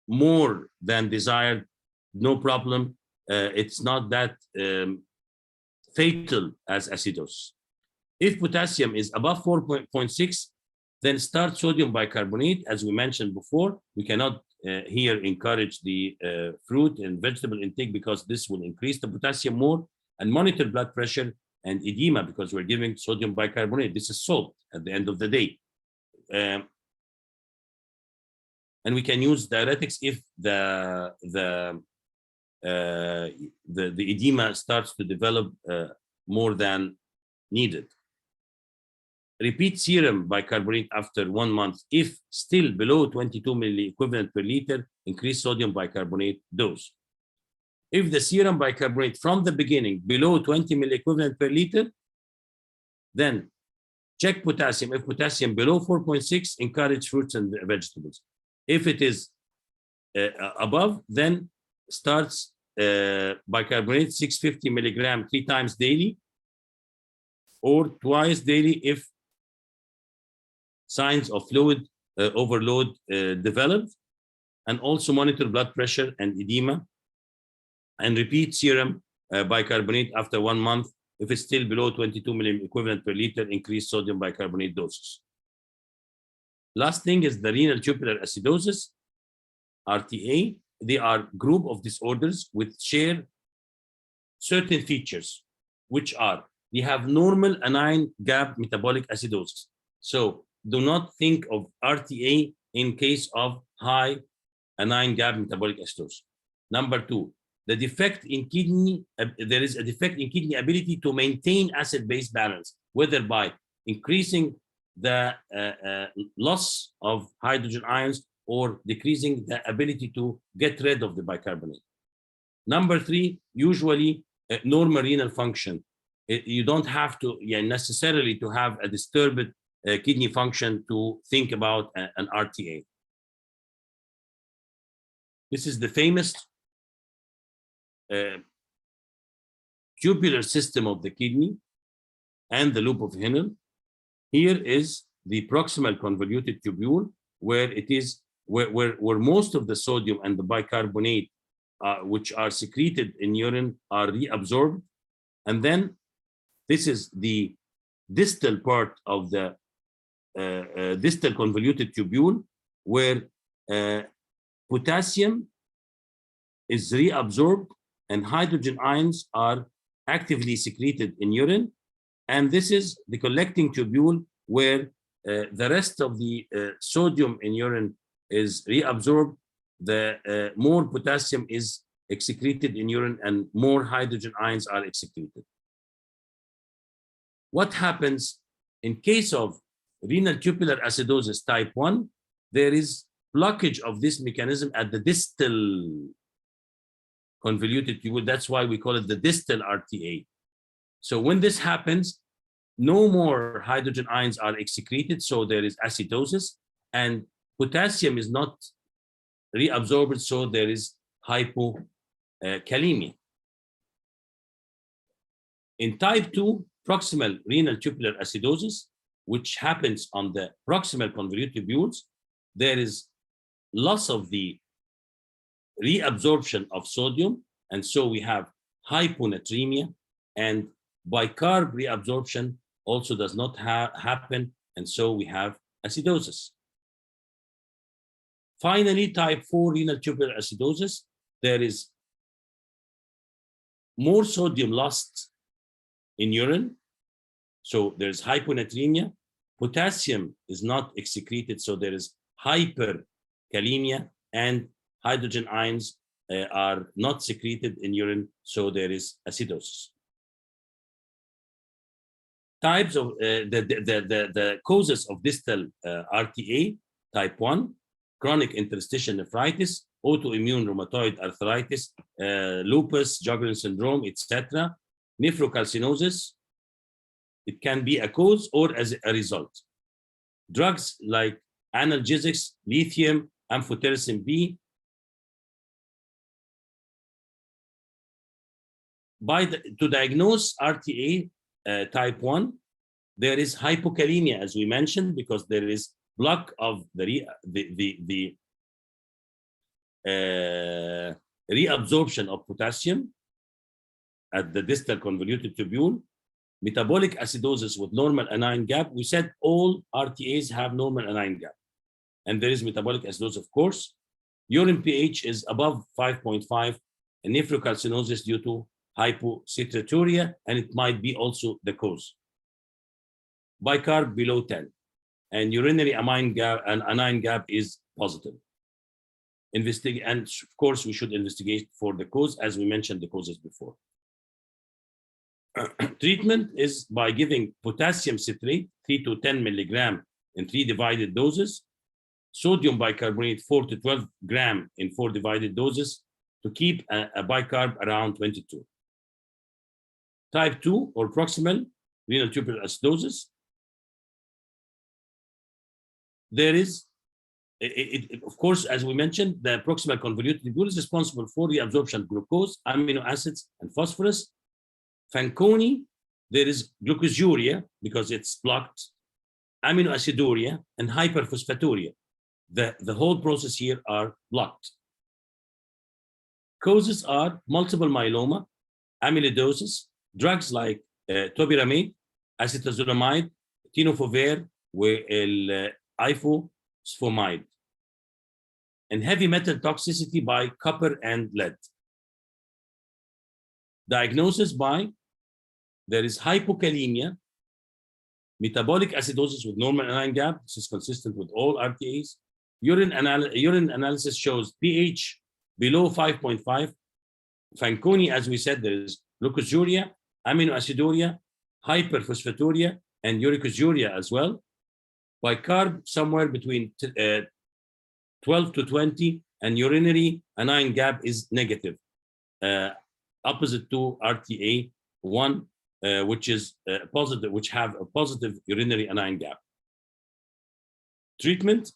more than desired, no problem. It's not that fatal as acidosis. If potassium is above 4.6, then start sodium bicarbonate. As we mentioned before, we cannot here encourage the fruit and vegetable intake because this will increase the potassium more, and monitor blood pressure and edema because we're giving sodium bicarbonate. This is salt at the end of the day. And we can use diuretics if the edema starts to develop more than needed. Repeat serum bicarbonate after 1 month. If still below 22 milli equivalent per liter, increase sodium bicarbonate dose. If the serum bicarbonate from the beginning below 20 milli equivalent per liter, then check potassium. If potassium below 4.6, encourage fruits and vegetables. If it is above, then starts bicarbonate 650 milligram 3 times daily or twice daily if signs of fluid overload developed, and also monitor blood pressure and edema, and repeat serum bicarbonate after 1 month. If it's still below 22 milli equivalent per liter, increase sodium bicarbonate doses. Last thing is the renal tubular acidosis, RTA. They are group of disorders which share certain features, which are, they have normal anion gap metabolic acidosis. So do not think of RTA in case of high anion gap metabolic acidosis. Number 2, the defect in kidney, there is a defect in kidney ability to maintain acid-base balance, whether by increasing the loss of hydrogen ions or decreasing the ability to get rid of the bicarbonate. Number 3, usually normal renal function. You don't have to necessarily to have a disturbed kidney function to think about an RTA. This is the famous tubular system of the kidney and the loop of Henle. Here is the proximal convoluted tubule, where it is where most of the sodium and the bicarbonate which are secreted in urine are reabsorbed. And then this is the distal part of the distal convoluted tubule, where potassium is reabsorbed and hydrogen ions are actively secreted in urine. And this is the collecting tubule, where the rest of the sodium in urine is reabsorbed. The more potassium is excreted in urine and more hydrogen ions are excreted. What happens in case of renal tubular acidosis type 1? There is blockage of this mechanism at the distal convoluted tubule. That's why we call it the distal RTA. So when this happens, no more hydrogen ions are excreted, so there is acidosis, and potassium is not reabsorbed, so there is hypokalemia. In type 2 proximal renal tubular acidosis, which happens on the proximal convoluted tubules, there is loss of the reabsorption of sodium, and so we have hyponatremia, and bicarb reabsorption also does not happen, and so we have acidosis. Finally, type 4 renal tubular acidosis, there is more sodium lost in urine, so there's hyponatremia. Potassium is not excreted, so there is hyperkalemia, and hydrogen ions are not secreted in urine, so there is acidosis. Types of the causes of distal RTA: type 1, chronic interstitial nephritis, autoimmune rheumatoid arthritis, lupus, Sjogren's syndrome, etc. Nephrocalcinosis, it can be a cause or as a result. Drugs like analgesics, lithium, amphotericin B. To diagnose RTA type 1, there is hypokalemia, as we mentioned, because there is block of the reabsorption of potassium at the distal convoluted tubule. Metabolic acidosis with normal anion gap. We said all RTAs have normal anion gap, and there is metabolic acidosis, of course. Urine pH is above 5.5, and nephrocalcinosis due to hypocituria, and it might be also the cause. Bicarb below 10, and urinary anion gap is positive. And of course, we should investigate for the cause, as we mentioned the causes before. Treatment is by giving potassium citrate, 3 to 10 milligram in 3 divided doses, sodium bicarbonate, 4 to 12 gram in 4 divided doses, to keep a bicarb around 22. Type 2 or proximal renal tubular acidosis, there is, of course, as we mentioned, the proximal convoluted tubule is responsible for reabsorption of glucose, amino acids, and phosphorus. Fanconi, there is glucosuria because it's blocked, aminoaciduria, and hyperphosphaturia. The whole process here are blocked. Causes are multiple myeloma, amyloidosis, drugs like topiramate, acetazolamide, tenofovir, ifosfamide, and heavy metal toxicity by copper and lead. Diagnosis by, there is hypokalemia, metabolic acidosis with normal anion gap. This is consistent with all RTAs. Urine analysis shows pH below 5.5. Fanconi, as we said, there is glucosuria, aminoaciduria, hyperphosphaturia, and uricasuria as well. Bicarb somewhere between 12 to 20, and urinary anion gap is negative, opposite to RTA1, which is positive, which have a positive urinary anion gap. Treatment: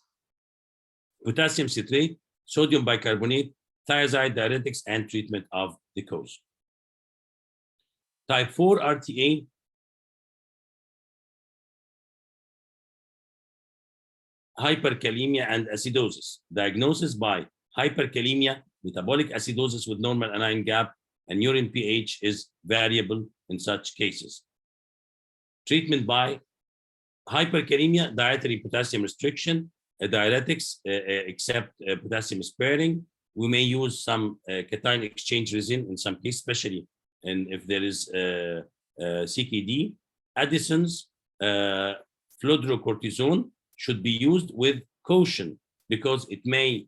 potassium citrate, sodium bicarbonate, thiazide diuretics, and treatment of the cause. Type 4 RTA, hyperkalemia and acidosis. Diagnosis by hyperkalemia, metabolic acidosis with normal anion gap, and urine pH is variable in such cases. Treatment by hyperkalemia, dietary potassium restriction, diuretics, except potassium sparing. We may use some cation exchange resin in some cases, especially if there is CKD. Addison's, fludrocortisone should be used with caution because it may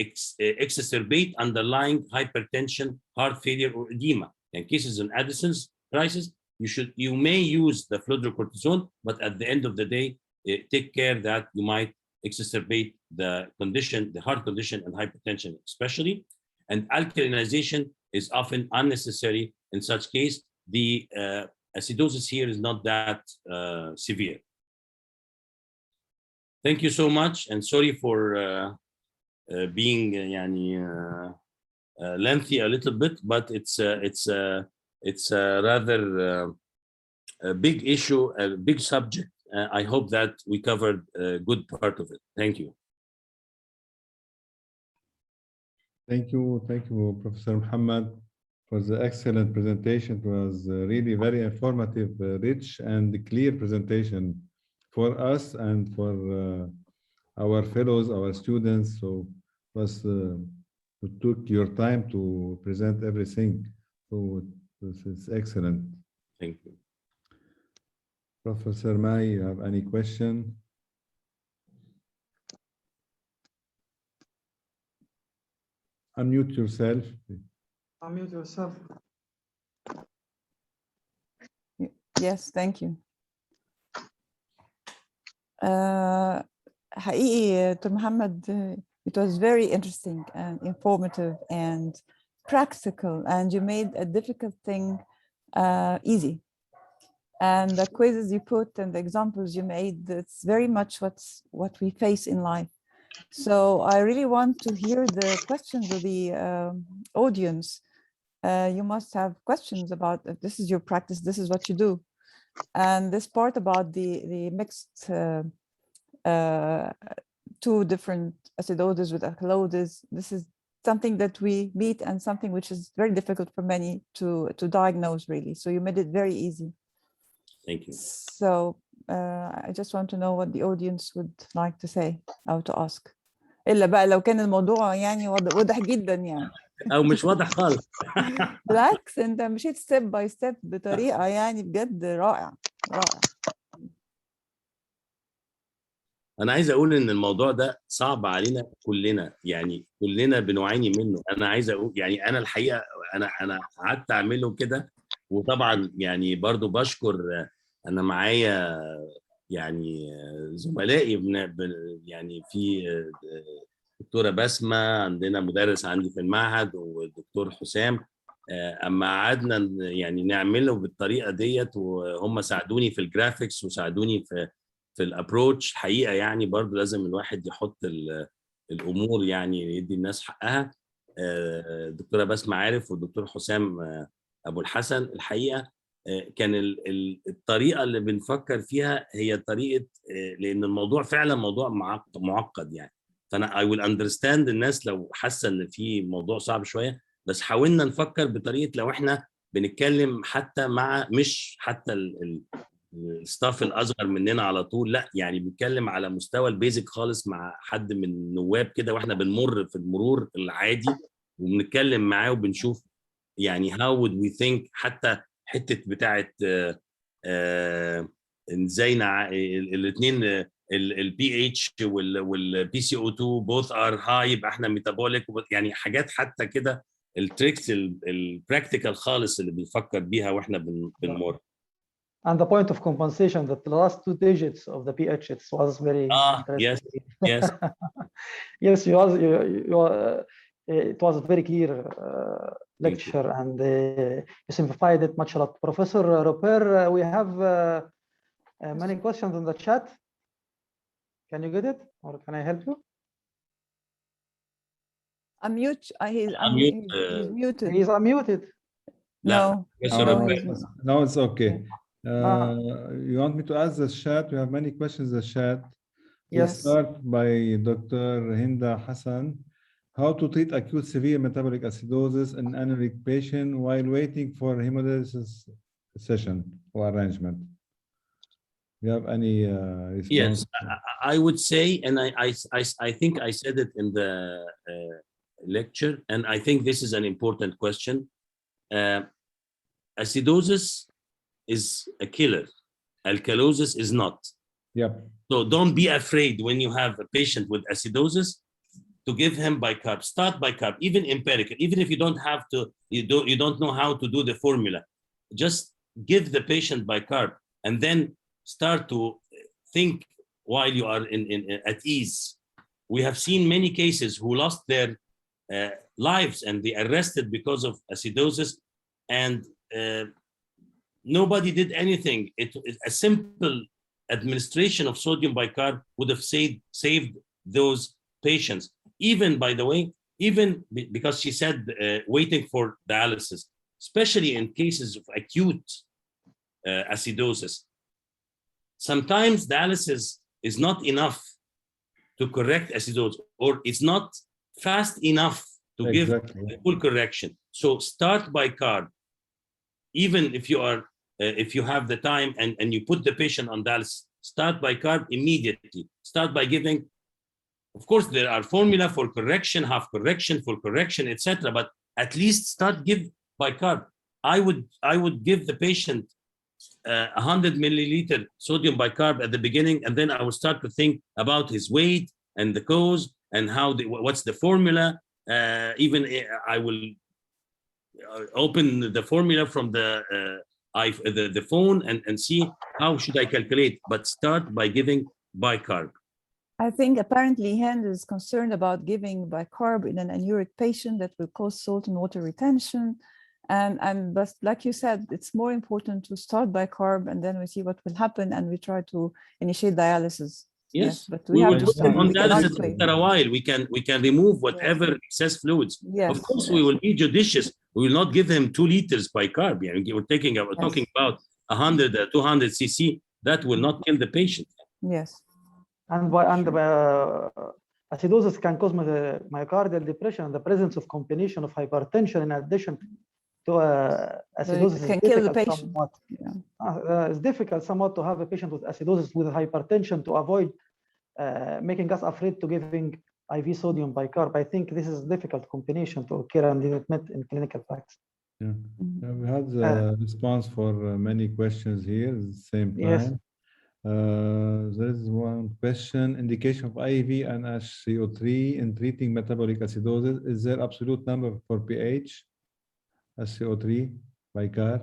exacerbate underlying hypertension, heart failure, or edema. In cases in Addison's crisis, you may use the fludrocortisone, but at the end of the day, take care that you might exacerbate the condition, the heart condition, and hypertension especially. And alkalinization is often unnecessary in such case. The acidosis here is not that severe. Thank you so much, and sorry for being lengthy a little bit, but it's a rather a big issue, a big subject. I hope that we covered a good part of it. Thank you. Thank you, Professor Mohamed, for the excellent presentation. It was really very informative, rich, and clear presentation for us and for our fellows, our students. So it was you took your time to present everything. So this is excellent. Thank you. Professor Mai, you have any question? Unmute yourself. Unmute yourself. Yes, thank you. حقيقي Dr. Mohamed, it was very interesting and informative and practical, and you made a difficult thing easy. And the quizzes you put and the examples you made, that's very much what we face in life. So I really want to hear the questions of the audience. You must have questions about this is your practice, this is what you do. And this part about the mixed two different acidosis with alkalosis, this is something that we meet and something which is very difficult for many to diagnose, really. So you made it very easy. Thank you. So I just want to know what the audience would like to say or to ask. إلا بقى لو كان الموضوع يعني واضح جدا يعني. أو مش واضح خالص. بالعكس أنت مشيت ستيب باي ستيب بطريقة يعني بجد رائع رائع. أنا عايز أقول إن الموضوع ده صعب علينا كلنا، يعني كلنا بنعاني منه. أنا عايز أقول يعني أنا الحقيقة أنا قعدت أعمله كده، وطبعا يعني برضو بشكر أنا معايا يعني زملائي يعني في دكتورة بسمة، عندنا مدرس عندي في المعهد، والدكتور حسام. اما قعدنا يعني نعمله بالطريقه ديت، وهم ساعدوني في الجرافيكس وساعدوني في الابروتش. الحقيقه يعني برضو لازم الواحد يحط الامور، يعني يدي الناس حقها. الدكتوره بسمة عارف والدكتور حسام ابو الحسن، الحقيقه كان الطريقه اللي بنفكر فيها هي طريقه، لان الموضوع فعلا موضوع معقد يعني. فانا I will understand الناس لو حاسه ان في موضوع صعب شويه، بس حاولنا نفكر بطريقه لو احنا بنتكلم حتى مع مش حتى الستاف الاصغر مننا على طول، لا يعني بنتكلم على مستوى البيزك خالص مع حد من النواب كده، واحنا بنمر في المرور العادي وبنتكلم معاه وبنشوف يعني how would we think. حتى حته بتاعه ازاي الاثنين البي اتش والبي سي او 2 both are high، يبقى احنا ميتابوليك، يعني حاجات حتى كده التريكس البراكتيكال خالص اللي بنفكر بيها واحنا بنمر. And the point of compensation, that the last 2 digits of the pH, it was very interesting. Yes. Yes, it was a very clear lecture, and you simplified it much a lot. Professor Robert, we have many questions in the chat. Can you get it, or can I help you? Unmute. He's muted. He's unmuted. No. No, it's okay. You want me to ask the chat? We have many questions in the chat. Yes. We'll start by Dr. Hinda Hassan. How to treat acute severe metabolic acidosis in anemic patient while waiting for hemodialysis session or arrangement? You have any response? Yes, I would say, and I think I said it in the lecture, and I think this is an important question. Acidosis is a killer. Alkalosis is not. Yep. So don't be afraid when you have a patient with acidosis to give him bicarb. Start bicarb, even empirical, even if you don't have to, you don't know how to do the formula. Just give the patient bicarb, and then start to think while you are at ease. We have seen many cases who lost their lives and they arrested because of acidosis, and nobody did anything. A simple administration of sodium bicarb would have saved those patients. Even, by the way, even because she said waiting for dialysis, especially in cases of acute acidosis. Sometimes dialysis is not enough to correct acidosis, or it's not fast enough to give full correction. So start bicarb, even if you are if you have the time and you put the patient on dialysis, start bicarb immediately. Start by giving, of course, there are formula for correction, half correction, full correction, etc. But at least give bicarb. I would give the patient 100 milliliter sodium bicarb at the beginning, and then I will start to think about his weight and the cause and what's the formula. Even I will open the formula from the phone and see how should I calculate, but start by giving bicarb. I think apparently Hen is concerned about giving bicarb in an anuric patient that will cause salt and water retention. But like you said, it's more important to start bicarb, and then we see what will happen, and we try to initiate dialysis. Yes, but we have will to put them on dialysis wait. after a while. We can remove whatever excess fluids. Yes, of course, we will be judicious. We will not give him 2 liters bicarb. We're talking about 100, 200 cc. That will not kill the patient. Yes. And acidosis can cause myocardial depression in the presence of combination of hypertension in addition to acidosis. It can kill the patient. It's difficult somewhat to have a patient with acidosis with hypertension to avoid making us afraid to giving IV sodium bicarb. I think this is a difficult combination to occur and admit in clinical practice. Yeah. We had a response for many questions here at the same time. Yes. There is one question: indication of IV and SCO3 in treating metabolic acidosis. Is there absolute number for pH? SCO3 bicarb?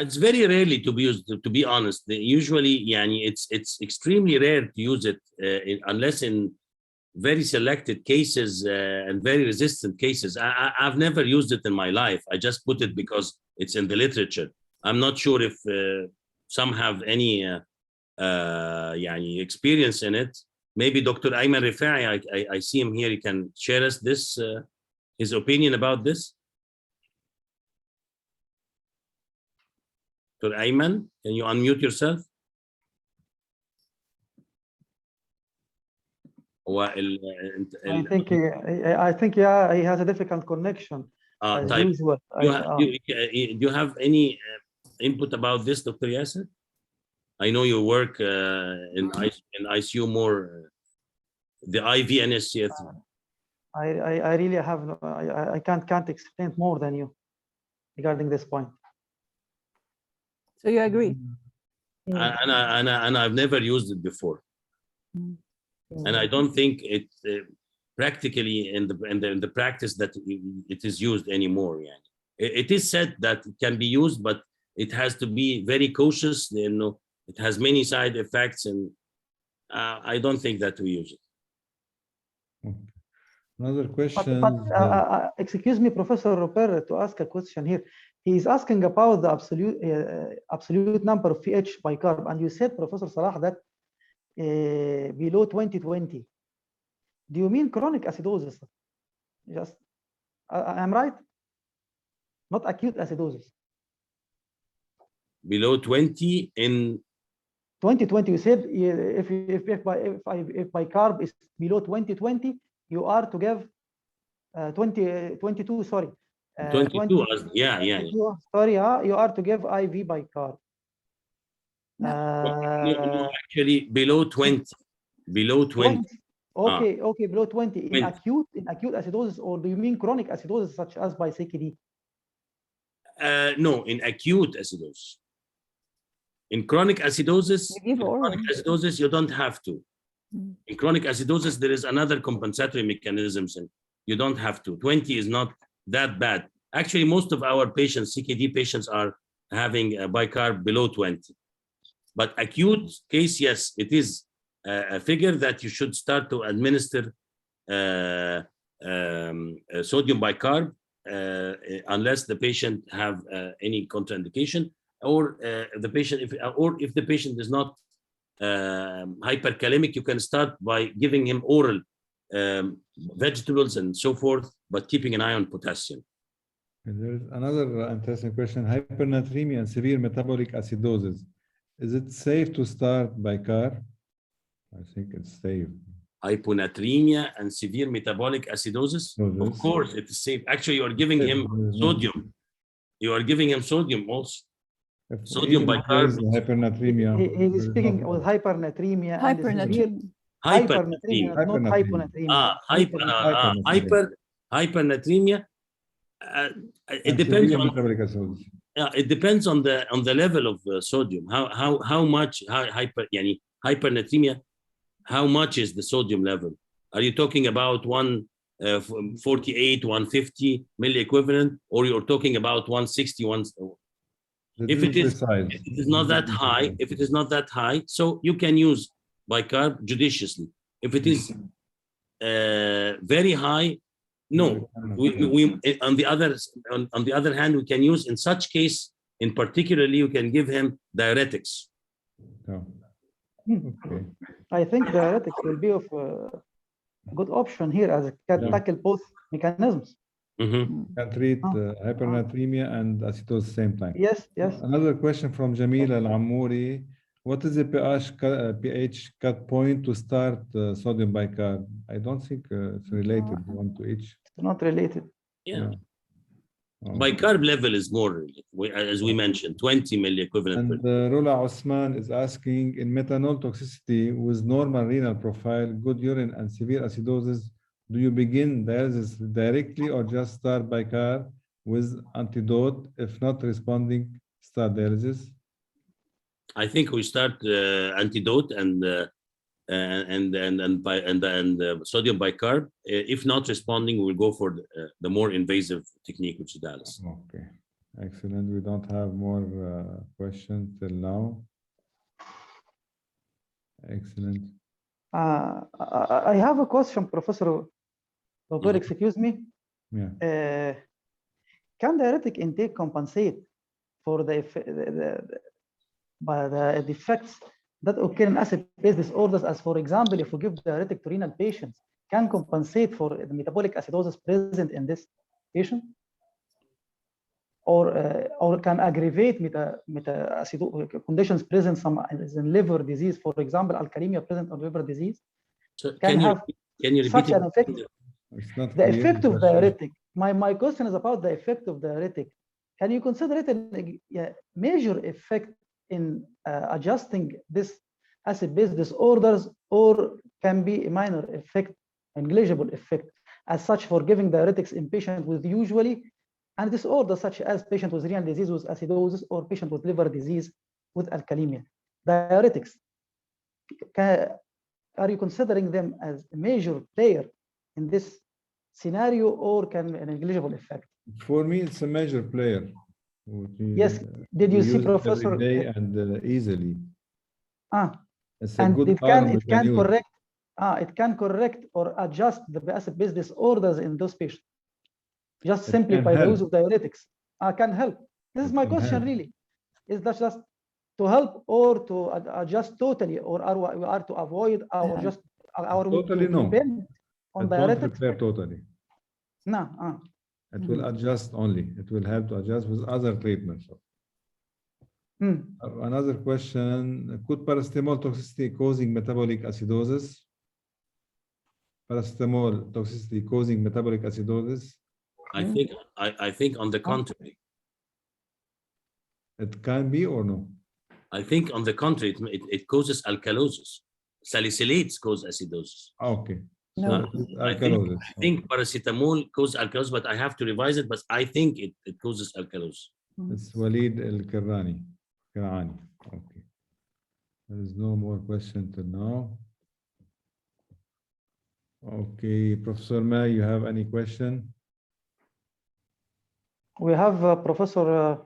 It's very rarely to be used, to be honest. Usually, it's extremely rare to use it unless in very selected cases and very resistant cases. I've never used it in my life. I just put it because it's in the literature. I'm not sure if some have any experience in it. Maybe Dr. Ayman Rifai, I see him here. He can share us this his opinion about this. Dr. Ayman, can you unmute yourself? I think yeah, he has a difficult connection. As usual. Do you have any input about this, Dr. Yasser? I know you work in ICU more, the IV and SCF. I really have no, I can't explain more than you regarding this point. So you agree? And I've never used it before, and I don't think it practically in the practice that it is used anymore. It is said that it can be used, but it has to be very cautious. It has many side effects, and I don't think that we use it. Another question. Excuse me, Professor Robert, to ask a question here. He's asking about the absolute number of pH bicarb, and you said, Professor Salah, that below 2020. Do you mean chronic acidosis? Just, I'm right? Not acute acidosis. Below 20 in 2020, you said if bicarb is below 2020, you are to give 22, sorry. 22, yeah. Sorry, you are to give IV bicarb. No, actually below 20. Below 20. Okay, below 20 in acute acidosis, or do you mean chronic acidosis such as by CKD? No, in acute acidosis. In chronic acidosis, you don't have to. In chronic acidosis, there is another compensatory mechanisms, and you don't have to. 20 is not that bad. Actually, most of our patients, CKD patients, are having a bicarb below 20. But acute case, yes, it is a figure that you should start to administer sodium bicarb unless the patient have any contraindication. or the patient, if the patient is not hyperkalemic, you can start by giving him oral vegetables and so forth, but keeping an eye on potassium. There's another interesting question: hypernatremia and severe metabolic acidosis. Is it safe to start bicarb? I think it's safe. Hyponatremia and severe metabolic acidosis. Of course, it is safe. Actually, you are giving him sodium. You are giving him sodium also. Sodium bicarb. Hypernatremia. He is speaking with hypernatremia. Hypernatremia. Hypernatremia, not hyponatremia. Hypernatremia. It depends on. It depends on the level of sodium. How much hypernatremia? How much is the sodium level? Are you talking about 148, 150 milliequivalent, or you're talking about 160? If it is not that high, so you can use bicarb judiciously. If it is very high, no. On the other hand, we can use, in such case, in particularly, you can give him diuretics. Oh. Okay. I think diuretics will be of a good option here, as it can tackle both mechanisms. Can treat hypernatremia and acidosis same time. Yes, yes. Another question from Jamila Al-Amouri. What is the pH cut point to start sodium bicarb? I don't think it's related one to each. It's not related. Yeah. Bicarb level is more, as we mentioned, 20 milliequivalent. And Rula Osman is asking, in methanol toxicity with normal renal profile, good urine and severe acidosis, do you begin dialysis directly or just start bicarb with antidote? If not responding, start dialysis? I think we start antidote and sodium bicarb. If not responding, we'll go for the more invasive technique, which is dialysis. Okay, excellent. We don't have more questions till now. Excellent. I have a question, Professor Robert, excuse me. Yeah. Can diuretic intake compensate for the defects that occur in acid-base disorders, as for example, if we give diuretic to renal patients, can compensate for the metabolic acidosis present in this patient? Or can aggravate conditions present in liver disease, for example, alkalemia present on liver disease? So can you repeat such an effect? The effect of diuretic. My question is about the effect of diuretic. Can you consider it a major effect in adjusting this acid-base disorders, or can be a minor effect, a negligible effect, as such for giving diuretics in patients with usually and disorders such as patient with renal disease with acidosis or patient with liver disease with alkalemia? Diuretics, are you considering them as a major player in this scenario, or can a negligible effect? For me, it's a major player. Yes. Did you see, Professor? Every day and easily. It's a and good it can correct. It can correct or adjust the acid-base disorders in those patients, just simply by the use of diuretics. Can help. This is my question, really. Is that just to help, or to adjust totally, or we are to avoid, or just totally no. On diuretics? Totally. No. It will adjust only. It will help to adjust with other treatments. Another question: could paracetamol toxicity causing metabolic acidosis? Paracetamol toxicity causing metabolic acidosis? I think on the contrary. It can be or no? I think on the contrary, it causes alkalosis. Salicylates cause acidosis. Okay. No. I think paracetamol causes alkalosis, but I have to revise it. But I think it causes alkalosis. It's Walid Al-Kirani. Okay. There is no more question till now. Okay, Professor May, you have any question? We have Professor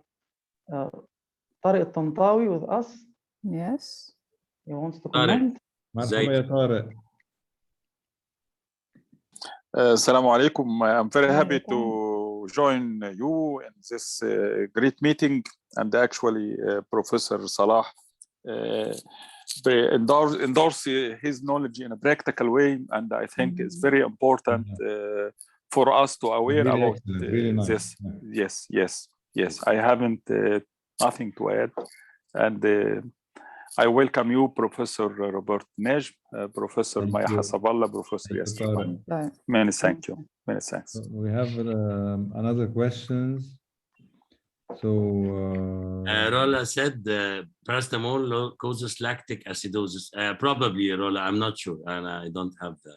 Tariq Tantawi with us. Yes. He wants to comment. مرحبا يا طارق. Assalamu alaikum. I'm very happy to join you in this great meeting. and actually Professor Salah endorse his knowledge in a practical way, and I think it's very important for us to aware really about really nice. this. Yeah. Yes. I haven't nothing to add, and I welcome you, Professor Robert Najm, Professor Thank Maya you. Hasaballah, Professor Thank you, Yasser Mani. Right. Many thank you. Many thanks. So we have another questions. So Rola said paracetamol causes lactic acidosis. Probably, Rola, I'm not sure, and I don't have the.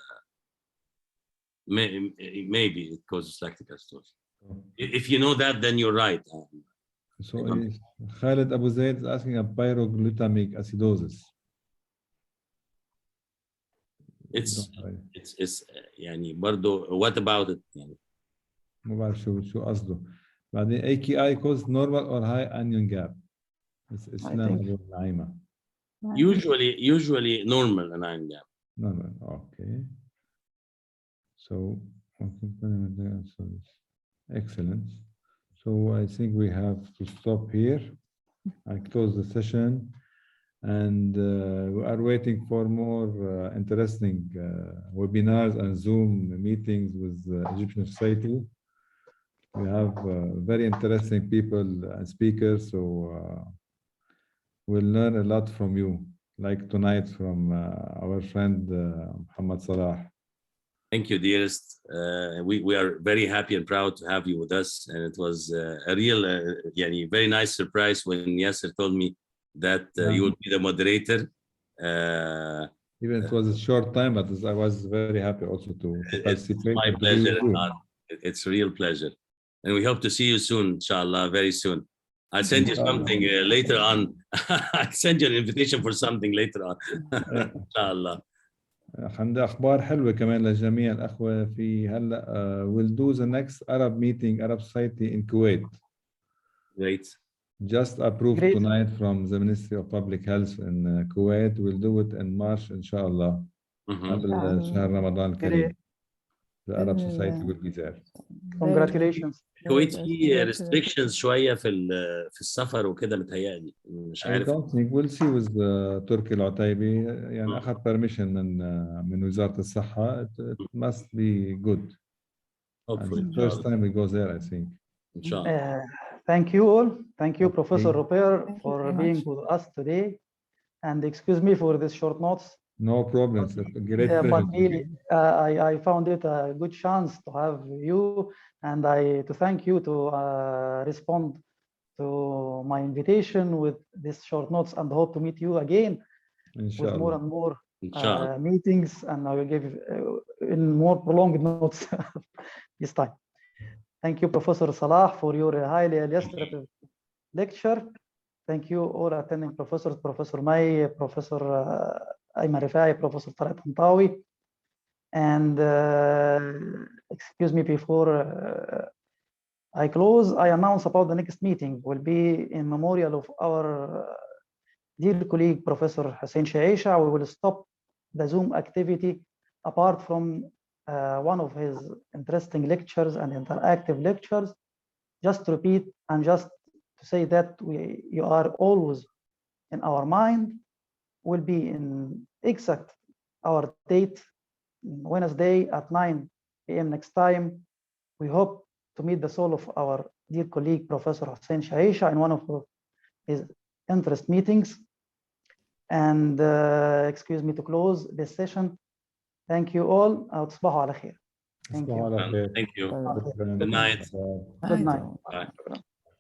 Maybe it causes lactic acidosis. If you know that, then you're right. so Khalid Abu Zaid is asking a pyroglutamic acidosis. It's يعني برضو what about it يعني ما بعرف شو قصده. بعدين AKI cause normal or high anion gap. It's Islam Abu Naima. usually normal anion gap. Normal. Okay. So excellent. So I think we have to stop here. I close the session, and we are waiting for more interesting webinars and Zoom meetings with Egyptian Society. We have very interesting people and speakers, so we'll learn a lot from you, like tonight from our friend Mohamed Salah. Thank you, dearest. We are very happy and proud to have you with us, and it was a real, very nice surprise when Yasser told me that you would be the moderator. Even it was a short time, but I was very happy also to participate. It's my pleasure. It's a real pleasure, and we hope to see you soon, inshallah, very soon. I'll send you something later on. I'll send you an invitation for something later on, inshallah. عندي اخبار حلوه كمان لجميع الاخوه في هلا we'll do the next Arab meeting, Arab Society in Kuwait. Great. Just approved tonight from the Ministry of Public Health in Kuwait. We'll do it in March inshallah. قبل شهر رمضان الكريم. The Arab Society will be there. Congratulations. كويت في restrictions شويه في السفر وكده متهيألي مش عارف. I don't think we'll see with تركي العتيبي يعني اخذ permission من وزارة الصحة. It must be good. Hopefully. The first time we go there, I think. Inshallah. Thank you all. Thank you, Professor Robert, for being with us today. And excuse me for this short notes. No problem. It's a great pleasure. But really, I found it a good chance to have you, and to thank you to respond to my invitation with this short notes, and hope to meet you again with more and more meetings, and I will give in more prolonged notes this time. Thank you, Professor Salah, for your highly illustrative lecture. Thank you all attending professors, Professor May, Professor Ayman Rifai, Professor Tareq Tantawi. And excuse me, before I close, I announce about the next meeting will be in memorial of our dear colleague, Professor Hussein Shaisha. We will stop the Zoom activity apart from one of his interesting lectures and interactive lectures. Just to repeat and just to say that you are always in our mind. Will be in exact our date, Wednesday at 9 p.m. next time. We hope to meet the soul of our dear colleague, Professor Hussein Shaisha, in one of his interest meetings. And excuse me to close this session. Thank you all. تصبحوا على خير. Thank you. Thank you. Good night. Good night.